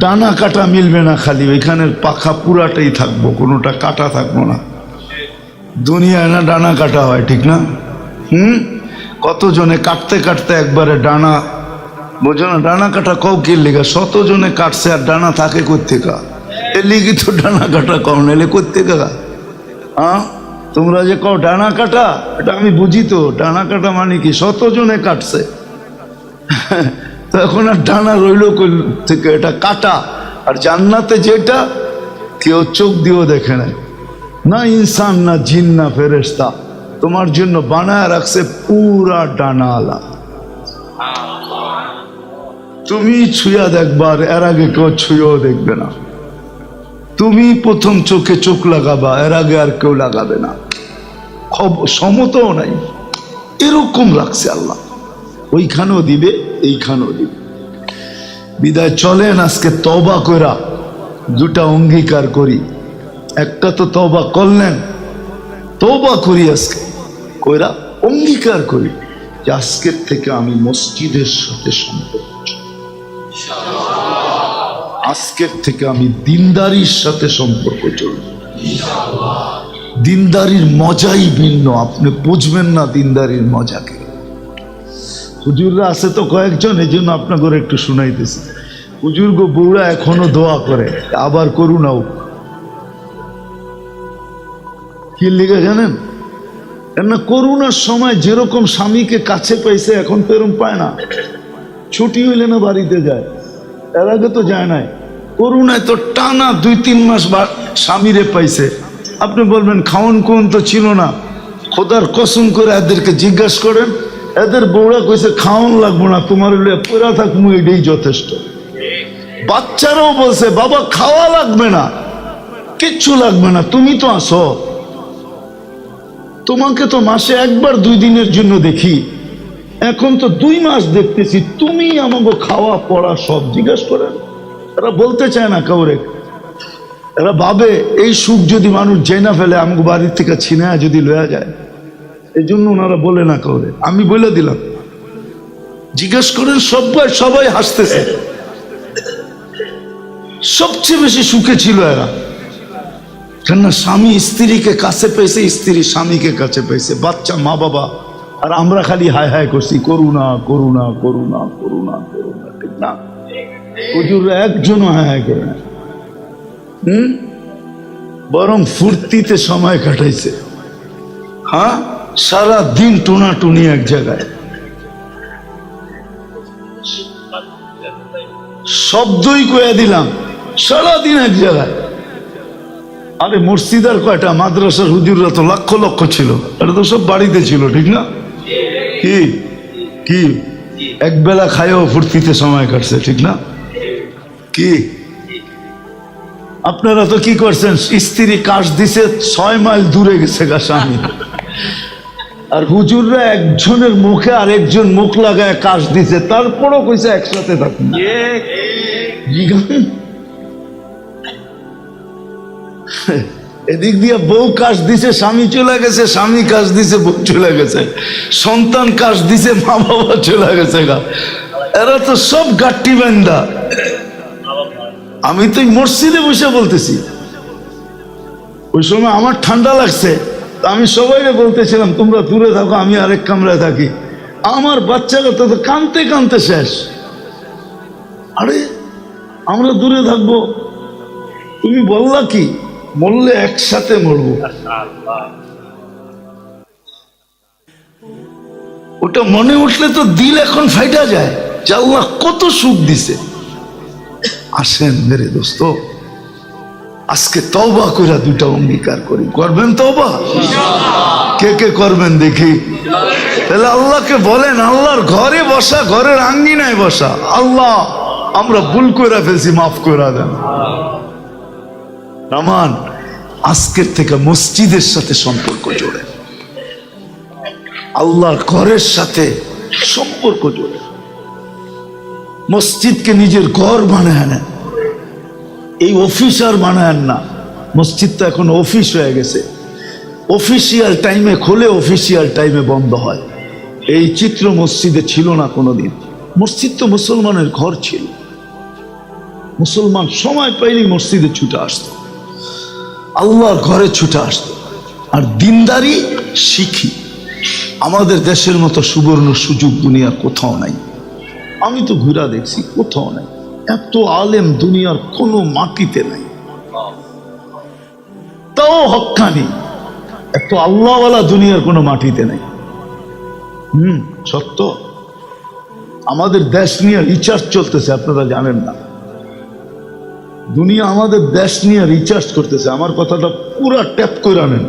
ডানা কাটা মিলবে না, খালি ওইখানের পাখা পুরাটাই থাকবো, কোনোটা কাটা থাকবো না। দুনিয়ায় না ডানা কাটা হয়, ঠিক না? কতজনে কাটতে কাটতে একবারে ডানা বোঝো না? ডানা কাটা কও কি লেগা? 100 জনে কাটছে আর ডানা থাকে কোত্থেকা? এ লিগি তো ডানা কাটা কও, নাহলে কোত্থেকা? হ্যাঁ, তোমরা যে কও ডানা কাটা, এটা আমি বুঝি তো। ডানা কাটা মানে কি? 100 জনে কাটছে তো এখন আর ডানা রইল কই থেকে? এটা কাটা। আর জান্নাতে যেটা কেউ চোখ দিয়েও দেখে নাই, না ইনসান, না জিন, না ফেরেশতা, তোমার জন্য বানায় রাখছে পুরা ডানাওয়ালা। তুমি ছুঁয়া দেখবার, এর আগে কেউ ছুঁয়েও দেখবে না। তুমি প্রথম চোখে চোখ লাগাবা, এর আগে আর কেউ লাগাবে না। সমতও নাই, এরকম রাখছে আল্লাহ। ওইখানেও দিবে, এইখানেও দিবে। বিদায় চলেন আজকে তওবা কইরা দুটা অঙ্গীকার করি। একটা তো তওবা করলেন, তওবা করি আজকে কইরা অঙ্গীকার করি যে আজকের থেকে আমি মসজিদের সাথে সম্পর্ক, আজকের থেকে আমি দিনদারির সাথে সম্পর্ক চলব। দিনদারির মজাই ভিন্ন, আপনি বুঝবেন না দিনদারির মজাকে। হুজুররা আছে তো কয়েকজন, এই জন্য আপনাকে একটু শুনাইতেছি। হুজুর গো বউরা এখনো দোয়া করে, আবার করুণাও। কি লিখে জানেন? না, করুণার সময় যেরকম স্বামীকে কাছে পাইছে এখন তো এরকম পায় না। ছুটি হইলে না বাড়িতে যায়, এর আগে তো যায় নাই। করুণায় তো টানা 2-3 মাস স্বামীরে পাইছে। আপনি বলবেন খাওন কোন তো ছিল না। খোদার কসম করে এদেরকে জিজ্ঞাসা করেন, এদের বউরা কইছে খাওন লাগবো না, তোমার পুরা থাকবো, এটাই যথেষ্ট। বাচ্চারাও বলছে বাবা খাওয়া লাগবে না, কিচ্ছু লাগবে না, তুমি তো আসো। তোমাকে তো মাসে 1-2 দিনের জন্য দেখি, এখন তো 2 মাস দেখতেছি, তুমি আমাকে খাওয়া পড়া সব জিজ্ঞাসা করেন। এরা বলতে চায় না কাউরে। এরা ভাবে এই সুখ যদি মানুষ জেনা ফেলে, আমাকে বাড়ির থেকে ছিনা যদি লয়া যায়, এই জন্য ওনারা বলে না কাউরে। আমি বলে দিলাম, জিজ্ঞেস করেন, সবাই হাসতেছে। সবচেয়ে বেশি সুখে ছিল এরা, কেননা স্বামী স্ত্রীকে কাছে পেয়েছে, স্ত্রী স্বামীকে কাছে পেয়েছে, বাচ্চা মা বাবা। আর আমরা খালি হায় হায় করছি, করুণা করুণা করুণা করুণা করুণা। ঠিক না? হুজুররা একজনও হায় হায় করে না, বরং ফুর্তিতে সময় কাটাইছে। হ্যাঁ, সারা দিন টুনাটুনি এক জায়গায়, শব্দই কয়ে দিলাম, সারাদিন এক জায়গায়। আরে মসজিদার কয়টা, মাদ্রাসার হুজুররা তো লক্ষ লক্ষ ছিল, এটা তো সব বাড়িতে ছিল। ঠিক না? কি কি একবেলা খায়ও ফুর্তিতে সময় কাটছে। ঠিক না? কি আপনারা তো কি করছেন? স্ত্রী কাশ দিছে 6 মাইল দূরে গেছে গা স্বামী, আর হুজুররা একজনের মুখে আরেকজন মুখ লাগায় কাশ দিছে, তারপরও কইছে একসাথে থাকুন। এদিক দিয়ে বউ কাশ দিছে, স্বামী চলে গেছে, স্বামী কাশ দিছে, বউ চলে গেছে, সন্তান কাশ দিছে, মা বাবা চলে গেছে গা। এরা তো সব গাট্টি বান্দা। আমি তো মসজিদে বসে বলতেছি, ওই সময় আমার ঠান্ডা লাগছে, আমি সবাইকে বলতেছিলাম তোমরা দূরে থাকো, আমি আরেক কামরায় থাকি। আমার বাচ্চারা তো কানতে কানতে শেষ। আরে আমরা দূরে থাকবো, তুমি বললা কি? মরলে একসাথে মরবো। ওটা মনে উঠলে তো দিল এখন ফাইটা যায় যে আল্লাহ কত সুখ দিছে। আসেন মেরে দোস্ত, আজকে তওবা কইরা 2টা অঙ্গীকার করি। করবেন তওবা? কে কে করবেন দেখি? তাহলে আল্লাহকে বলেন, আল্লাহর ঘরে বসা, ঘরের আঙ্গিনায় বসা, আল্লাহ আমরা ভুল কইরা ফেলছি, মাফ কইরা দেন। রহমান, আজকের থেকে মসজিদের সাথে সম্পর্ক জোড়ে, আল্লাহর ঘরের সাথে সম্পর্ক জোড়ে, মসজিদকে নিজের ঘর বানায় নেন। এই অফিস আর বানায় না, মসজিদ তো এখন অফিস হয়ে গেছে। অফিসিয়াল টাইমে খোলে, অফিসিয়াল টাইমে বন্ধ হয়। এই চিত্র মসজিদে ছিল না কোনোদিন। মসজিদ তো মুসলমানের ঘর ছিল, মুসলমান সময় পাইলেই মসজিদে ছুটে আসতো, আল্লাহর ঘরে ছুটে আসতো। আর দিনদারি শিখি। আমাদের দেশের মতো সুবর্ণ সুযোগ দুনিয়ার কোথাও নাই। আমি তো ঘুরা দেখছি কোথাও নাই, এত আলেম দুনিয়ার কোনো মাটিতে নাই, তাও হক্কানি এত আল্লাহওয়ালা দুনিয়ার কোনো মাটিতে নাই। সত্য। আমাদের দেশ নিয়ে রিচার্জ চলতেছে, আপনারা জানেন না। দুনিয়া আমাদের দেশ নিয়ে রিচার্জ করতেছে। আমার কথাটা পুরা ট্যাপ করে আনেন।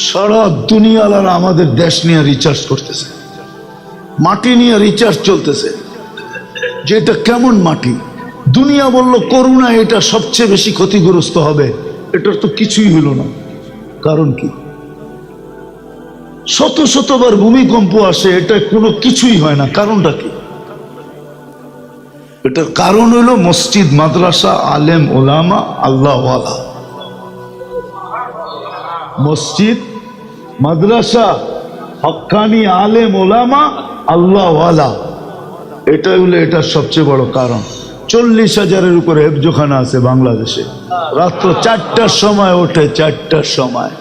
সারা দুনিয়ালারা আমাদের দেশ নিয়ে রিচার্জ করতেছে, মাটি নিয়ে রিচার্জ চলতেছে, যে এটা কেমন মাটি। দুনিয়া বলল করোনা এটা সবচেয়ে বেশি ক্ষতিগ্রস্ত হবে, এটার তো কিছুই হলো না। কারণ কি? শত শতবার ভূমিকম্প আসে, এটা কোনো কিছুই হয় না। কারণটা কি? এটার কারণ হলো মসজিদ, মাদ্রাসা, আলেম, ওলামা, আল্লাহওয়ালা। মসজিদ, মাদ্রাসা, হক্কানি, আলেম, ওলামা, আল্লাহওয়ালা, এটাই হলো এটার সবচেয়ে বড় কারণ। 40,000-এর উপরে হেফজোখানা আছে বাংলাদেশে। রাত্র 4টার সময় ওঠে, 4টার সময়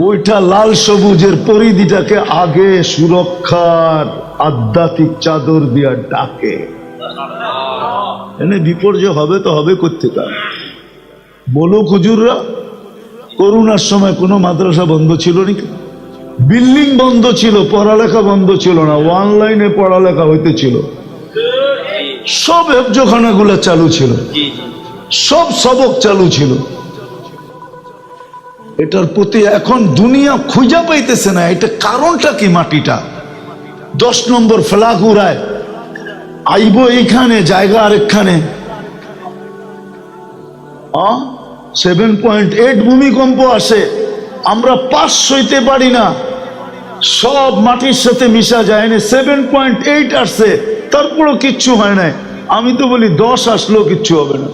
ওইটা লাল সবুজের পরিধিটাকে আগে সুরক্ষার আধ্যাত্মিক চাদর দিয়া ডাকে। এনে বিপর্যয় হবে তো হবে কোত্থেকে? বলো হুজুররা, করোনার সময় কোনো মাদ্রাসা বন্ধ ছিল নাকি? বিল্ডিং বন্ধ ছিল, পড়ালেখা বন্ধ ছিল না, অনলাইনে পড়ালেখা হইতেছিল। সব হেফজোখানাগুলো চালু ছিল, সব সবক চালু ছিল। এটার প্রতি এখন দুনিয়া খুঁজা পাইতেছে না। এটা কারণটা কি? মাটিটা 10 নম্বর ফ্ল্যাগ উড়ায়, আইব এইখানে, জায়গা আরেকখানে। 7.8 ভূমিকম্প আসে, আমরা 5 সইতে পারি না, সব মাটির সাথে মিশা যায় না। 7.8 আসছে, তারপরও কিচ্ছু হয় নাই। আমি তো বলি 10 আসলেও কিচ্ছু হবে না।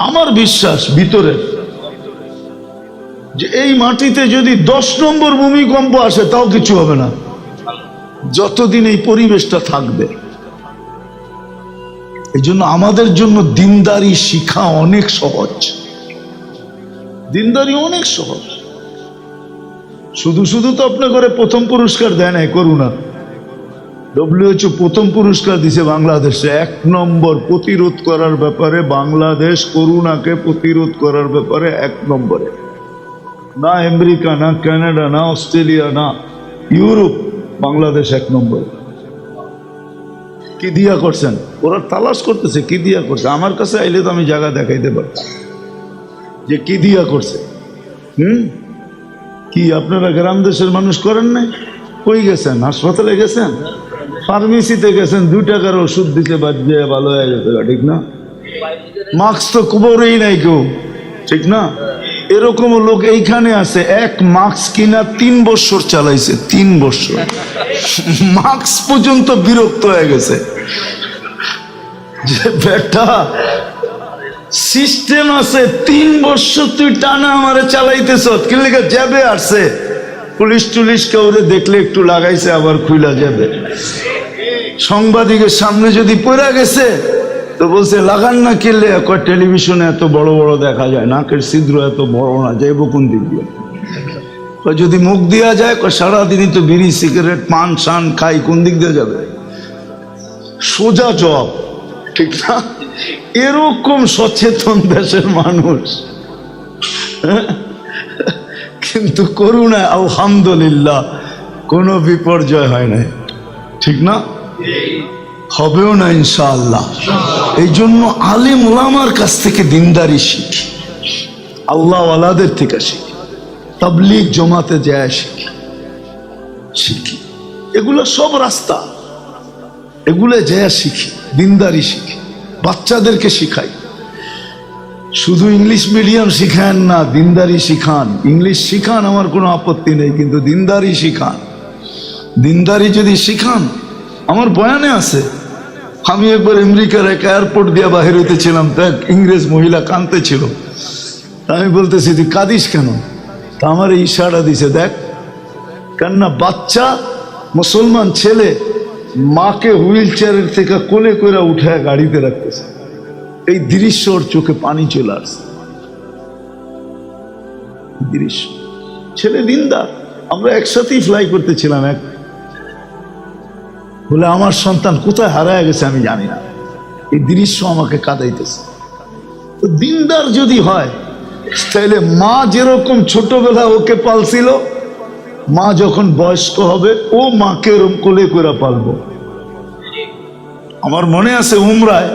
আমার বিশ্বাস ভিতরের যে এই মাটিতে যদি 10 নম্বর ভূমিকম্প আসে তাও কিছু হবে না, যতদিন এই পরিবেশটা থাকবে। এই জন্য আমাদের জন্য দিনদারি শিখা অনেক সহজ। দিনদারি অনেক সহজ। শুধু শুধু তো আপনার ঘরে প্রথম পুরস্কার দেয় নাই করোনা। WHO প্রথম পুরস্কার দিছে বাংলাদেশে। 1 নম্বর প্রতিরোধ করার ব্যাপারে বাংলাদেশ, করোনাকে প্রতিরোধ করার ব্যাপারে 1 নম্বরে। না আমেরিকা, না কানাডা, না অস্ট্রেলিয়া, না ইউরোপ, বাংলাদেশ 1 নম্বর। কি দিয়া করছেন? ওরা তালাশ করতেছে কি দিয়া করছে। আমার কাছে আইলে তো আমি জায়গা দেখাইতে পারতাম যে কি দিয়া করছে। কি আপনারা গ্রাম দেশের মানুষ করেন নাই? কই গেছেন? হাসপাতালে গেছেন, ফার্মেসিতে গেছেন, 2 টাকার ওষুধ দিতে বাজবে, ভালো হয়ে গেছে, ঠিক না? মাস্ক তো কুবরেই নাই কেউ, ঠিক না? এরকম লোক এইখানে আছে, এক মাস্ক কিনা 3 বছর চালাইছে, 3 বছর। মাস্ক পর্যন্ত বিরক্ত হয়ে গেছে যে বেটা সিস্টেম আছে, 3 বছর তুই টানা আমারে চালাইতেছ, কিন্তু যাবে আসছে। পুলিশ টুলিশ কাউরে দেখলে একটু লাগাইছে, আবার খুইলা যাবে। সাংবাদিকের সামনে যদি পড়ে গেছে তো বলছে লাগান না, কিনলে টেলিভিশনে এত বড় বড় দেখা যায়, নাকের ছিদ্র এত বড় না, যাইব কোন দিক দিয়ে? যদি মুখ দিয়া যায়, সারাদিনই তো বিড়ি সিগারেট পান শান খাই, কোন দিক দিয়ে যাবে? সোজা জব, ঠিক না? এরকম সচেতন দেশের মানুষ, কিন্তু করুণায় আলহামদুলিল্লাহ কোনো বিপর্যয় হয় নাই, ঠিক না? হবেও না ইনশাআল্লাহ। এই জন্য আলেম ওলামার কাছ থেকে দিনদারি শিখি, আল্লাহওয়ালাদের থেকে শিখি, তাবলীগ জমাতে যায় শিখি। এগুলো সব রাস্তা, এগুলো যায় শিখি, দিনদারি শিখি, বাচ্চাদেরকে শিখাই। শুধু ইংলিশ মিডিয়াম শিখান না, দিনদারি শিখান। ইংলিশ শিখান, আমার কোনো আপত্তি নেই, কিন্তু দিনদারি শিখান। দিনদারি যদি শিখান, আমার বয়ানে আছে, আমি একবার আমেরিকার এক এয়ারপোর্ট দিয়ে বাহির হইতেছিলাম, তো এক ইংরেজ মহিলা কাঁদতে ছিল। আমি বলতেছি তুই কাঁদিস কেন? তা আমার এই ইশারা দিছে, দেখ কেননা বাচ্চা মুসলমান ছেলে মাকে হুইল চেয়ারের থেকে কোলে করে উঠায় গাড়িতে রাখতেছে। এই দৃশ্য ওর চোখে পানি চলে আসছে। দৃশ্য, ছেলে দিনদার। আমরা একসাথেই ফ্লাই করতেছিলাম, বলে আমার সন্তান কোথায় হারায় গেছে আমি জানি না। এই দৃশ্য আমাকে কাঁদাইতেছে। তো দিনদার যদি হয় তাহলে মা যেরকম ছোটবেলা ওকে পালছিল, মা যখন বয়স্ক হবে ও মাকে এরকম কোলে করে পালবো। আমার মনে আছে উমরায়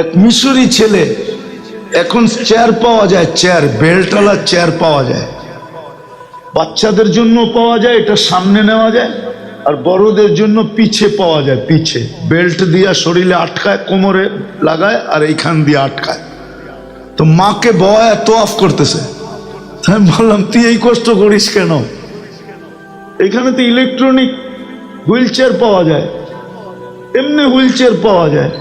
এক মিশরি ছেলে, এখন চেয়ার পাওয়া যায়, চেয়ার বেল্টওয়ালা চেয়ার পাওয়া যায়, বাচ্চাদের জন্য পাওয়া যায়, এটা সামনে নেওয়া যায়, আর বড়দের জন্য পিছে পাওয়া যায়, পিছে বেল্ট দিয়া শরীরে আটকায়, কোমরে লাগায় আর এইখান দিয়ে আটকায়। তো মাকে বয় তোয়াফ করতেছে। আমি বললাম তুই এই কষ্ট করিস কেন? এখানে তো ইলেকট্রনিক হুইল চেয়ার পাওয়া যায়, এমনি হুইল চেয়ার পাওয়া যায়।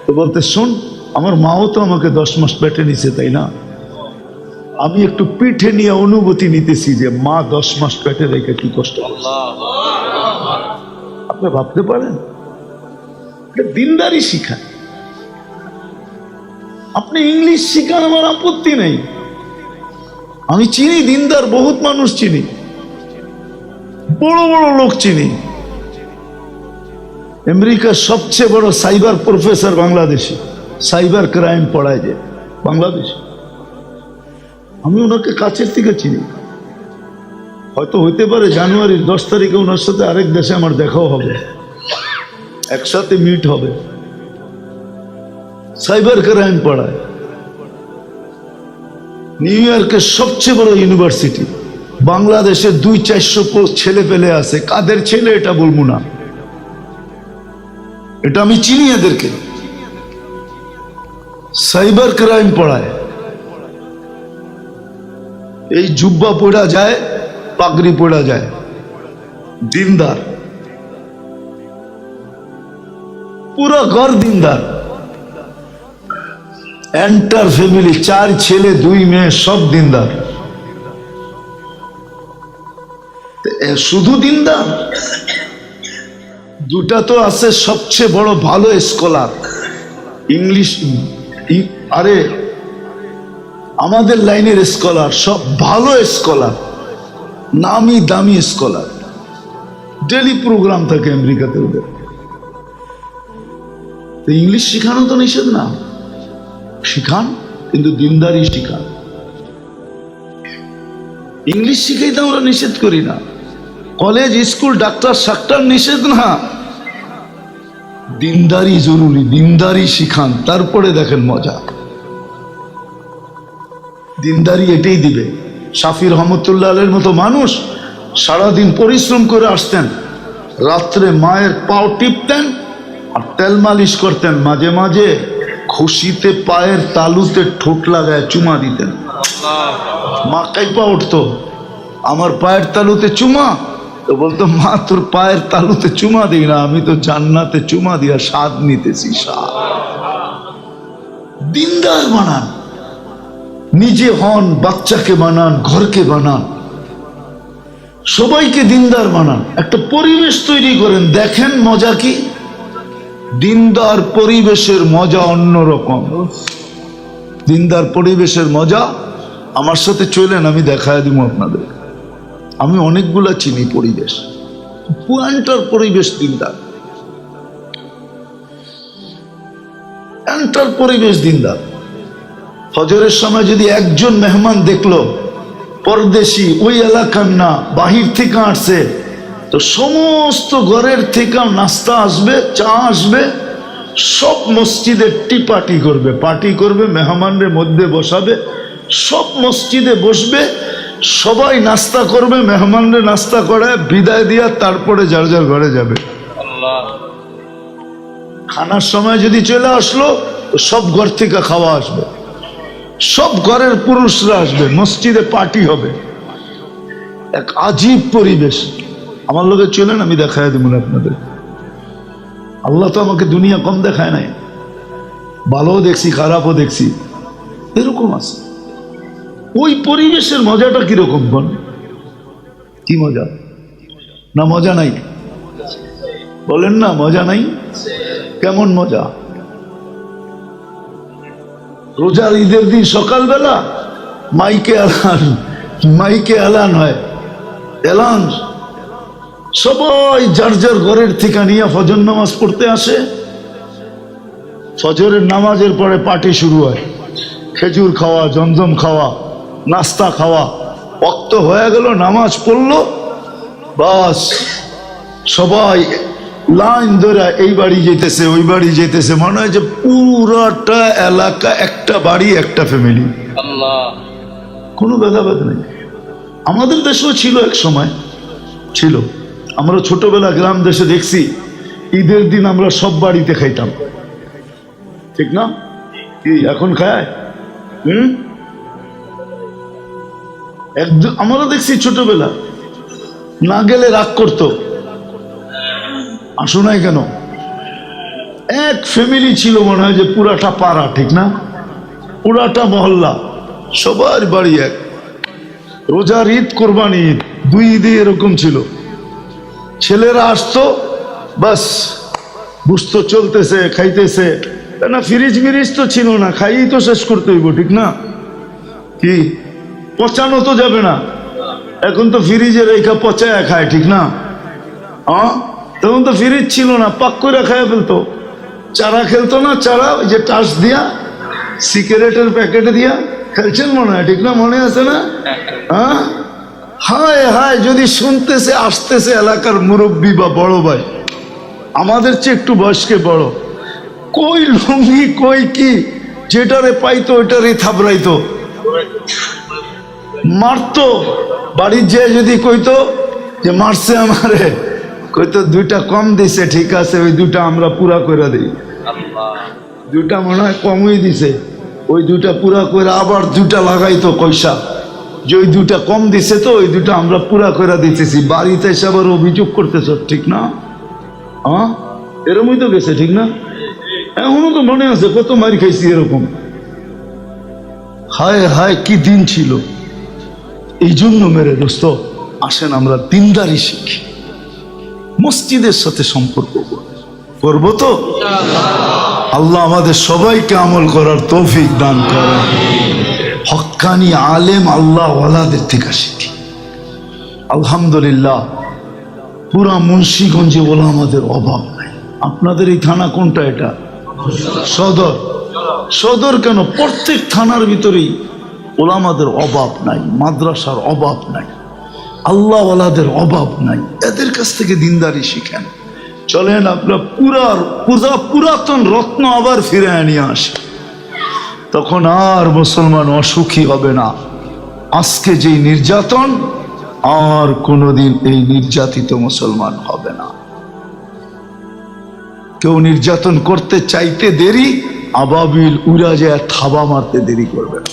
তো বলতে শোন, আমার মাও তো আমাকে 10 মাস পেটে নিছে, তাই না? আমি একটু পিঠে নিয়ে অনুভূতি নিতেছি যে মা 10 মাস পেটে রেখে কি কষ্ট করছে। আপনি ভাবতে পারেন? দিনদারি শিখায়। আপনি ইংলিশ শিখান, আমার আপত্তি নেই। আমি চিনি দিনদার বহুত মানুষ, চিনি বড় বড় লোক চিনি। আমেরিকার সবচেয়ে বড় cyber professor Bangladeshi, cyber crime পড়ায় যে বাংলাদেশি। আমি ওনাকে কাছের থেকে চিনি। হয়তো হইতে পারে জানুয়ারির 10 তারিখে ওনার সাথে আরেক দেশে আমার দেখাও হবে, একসাথে মিট হবে। সাইবার ক্রাইম পড়ায় নিউ ইয়র্কের সবচেয়ে বড় ইউনিভার্সিটি। বাংলাদেশে 200-400 ছেলে পেলে আছে। কাদের ছেলে এটা বলবো না, এটা আমি চিনি এদেরকে। সাইবার ক্রাইম পড়ায়। এই জুব্বা পড়া যায়, পাগড়ি পড়া যায়, দিনদার, পুরো ঘর দিনদার। এন্টার ফ্যামিলি, 4 ছেলে 2 মেয়ে, সব দিনদার। শুধু দিনদার? দুটা তো আছে সবচেয়ে বড় ভালো স্কলার, ইংলিশ, আরে আমাদের লাইনের স্কলার, সব ভালো স্কলার, নামি দামি স্কলার। ডেলি প্রোগ্রাম থাকে আমেরিকাতে ওদের। ইংলিশ শিখানো তো নিষেধ না, শিখান, কিন্তু দিনদারি শিখান। ইংলিশ শিখাই তো আমরা নিষেধ করি না, কলেজ স্কুল ডাক্তার সাক্টার নিষেধ না, দিনদারি জরুরি। দিনদারি শিখান, তারপরে দেখেন মজা। দিনদারি এটাই দিবে। শাফি রহমতুল্লাহ আলাইহির মতো মানুষ সারাদিন পরিশ্রম করে আসতেন, রাত্রে মায়ের পাও টিপতেন আর তেল মালিশ করতেন, মাঝে মাঝে খুশিতে পায়ের তালুতে ঠোঁট লাগায় চুমা দিতেন। মা কাইপা উঠতো, আমার পায়ের তালুতে চুমা। তো বলতো, মা তোর পায়ের তালুতে চুমা দিই না, আমি তো জান্নাতে চুমা দিয়া স্বাদ নিতেছি, স্বাদ। দিনদার বানান, নিজে হন, বাচ্চাকে বানান, ঘরকে বানান, সবাইকে দিনদার বানান। একটা পরিবেশ তৈরি করেন, দেখেন মজা কি। দিনদার পরিবেশের মজা অন্যরকম। দিনদার পরিবেশের মজা। আমার সাথে চলেন, আমি দেখায় দিব আপনাদের। আমি অনেকগুলা চিনি পরিবেশ, পুরানটার পরিবেশ দিনদার, এন্টার পরিবেশ দিনদার। ফজরের সময় যদি একজন মেহমান দেখলো, পরদেশি, ওই এলাকার না, বাহির থেকে আসছে, তো সমস্ত ঘরের থেকে নাস্তা আসবে, চা আসবে, সব মসজিদে পার্টি করবে, পার্টি করবে, মেহমানদের মধ্যে বসাবে, সব মসজিদে বসবে, সবাই নাস্তা করবে, মেহমানদের নাস্তা করায় বিদায় দিয়া তারপরে যার যার ঘরে যাবে। খানার সময় যদি চলে আসলো, তো সব ঘর থেকে খাওয়া আসবে, সব ঘরের পুরুষরা আসবে, মসজিদে পার্টি হবে। এক আজীব পরিবেশ। আমার লোকে চলেন, আমি দেখাই দেব আপনাদের। আল্লাহ তো আমাকে দুনিয়া কম দেখায় নাই, ভালোও দেখছি, খারাপও দেখছি, এরকম আছে। ওই পরিবেশের মজাটা কিরকম বল? কি মজা? না মজা নাই? বলেন না মজা নাই? কেমন মজা? রোজার ঈদের দিন সকালবেলা মাইকে এলান হয়, এলান সবাই যার যার ঘরের থেকে নিয়ে ফজর নামাজ পড়তে আসে। ফজরের নামাজের পরে পার্টি শুরু হয়, খেজুর খাওয়া, জমজম খাওয়া, নাস্তা খাওয়া। ওয়াক্ত হয়ে গেল, নামাজ পড়লো, বাস সবাই লাইন ধরে এই বাড়ি যেতেছে, ওই বাড়ি যেতেছে। মনে হয় যে পুরাটা এলাকা একটা বাড়ি, একটা ফ্যামিলি, কোনো ভেদাভেদ নেই। আমাদের দেশেও ছিল, এক সময় ছিল। আমরা ছোটবেলা গ্রাম দেশে দেখছি, ঈদের দিন আমরা সব বাড়িতে খাইতাম, ঠিক না? কি এখন খায়? আমরা দেখছি ছোটবেলা, না গেলে রাগ করতো, আসো নাই কেন? এক ফ্যামিলি ছিল, মনে হয় যে পুরাটা পাড়া, ঠিক না? পুরাটা মহল্লা, সবার বাড়ি এক। রোজার ঈদ, কোরবানি ঈদ, দুই ঈদে এরকম ছিল। ছেলেরা আসতো, বাস বুঝতো চলতেছে, খাইতেছে না। ফ্রিজ মিরিজ তো ছিল না, খাইই তো শেষ করতে হইব, ঠিক না? কি পচানো তো যাবে না, এখন তো ফ্রিজে রেখা পচায় খায়, ঠিক না? তখন তো ফ্রিজ ছিল না, পাক করে খাইয়া ফেলতো। চারা খেলতো না, চারা ওই যে টাচ দিয়া, সিগারেটের প্যাকেটে দিয়া খেলছেন মনে হয়, ঠিক না? মনে আছে না? হায় হায়, যদি শুনতেছে আসতেছে এলাকার মুরব্বী বা বড় ভাই, আমাদের চেয়ে একটু বয়স্কে বড়, কই লুঙ্গি কই কি, যেটারে পাইতো ওইটারে থাবড়াইতো, মারতো। বাড়ির যে যদি কইতো যে মারছে আমারে, কইতো দুইটা কম দিছে, ঠিক আছে ওই দুইটা আমরা পুরা করে দিই। দুইটা মনে হয় কমই দিছে, ওই দুইটা পুরা করে আবার দুইটা লাগাইতো পয়সা, যে ওই দুইটা কম দিছে তো ওই দুইটা আমরা পুরা করে দিতেছি। বাড়িতে এসে আবার অভিযোগ করতেছ, ঠিক না? এরকমই তো গেছে, ঠিক না? এখনো তো মনে আছে কত মারি খাইছি এরকম। হায় হায়, কি দিন ছিল। এই জন্য মেরে দোস্ত, আসেন আমরা দিনদারি শিখি, মসজিদের সাথে সম্পর্ক করবো তো। আল্লাহ আমাদের সবাইকে আমল করার তৌফিক দান করেন। হক্কানি আলেম আল্লাহ ওয়ালাদের থেকে শিখি। আলহামদুলিল্লাহ, পুরা মুন্সিগঞ্জে বলা আমাদের অভাব নাই। আপনাদের এই থানা কোনটা? এটা সদর। সদর কেন, প্রত্যেক থানার ভিতরেই ওলামাদের অভাব নাই, মাদ্রাসার অভাব নাই, আল্লাহ ওয়ালাদের অভাব নাই। এদের কাছ থেকে দিনদারি শিখেন। চলেন আপনার পুরাতন রত্ন আবার ফিরে নিয়ে আসে, তখন আর মুসলমান অসুখী হবে না। আজকে যেই নির্যাতন, আর কোনোদিন এই নির্যাতিত মুসলমান হবে না। কেউ নির্যাতন করতে চাইতে দেরি, আবাবিল উড়া যায় থাবা মারতে দেরি করবে না।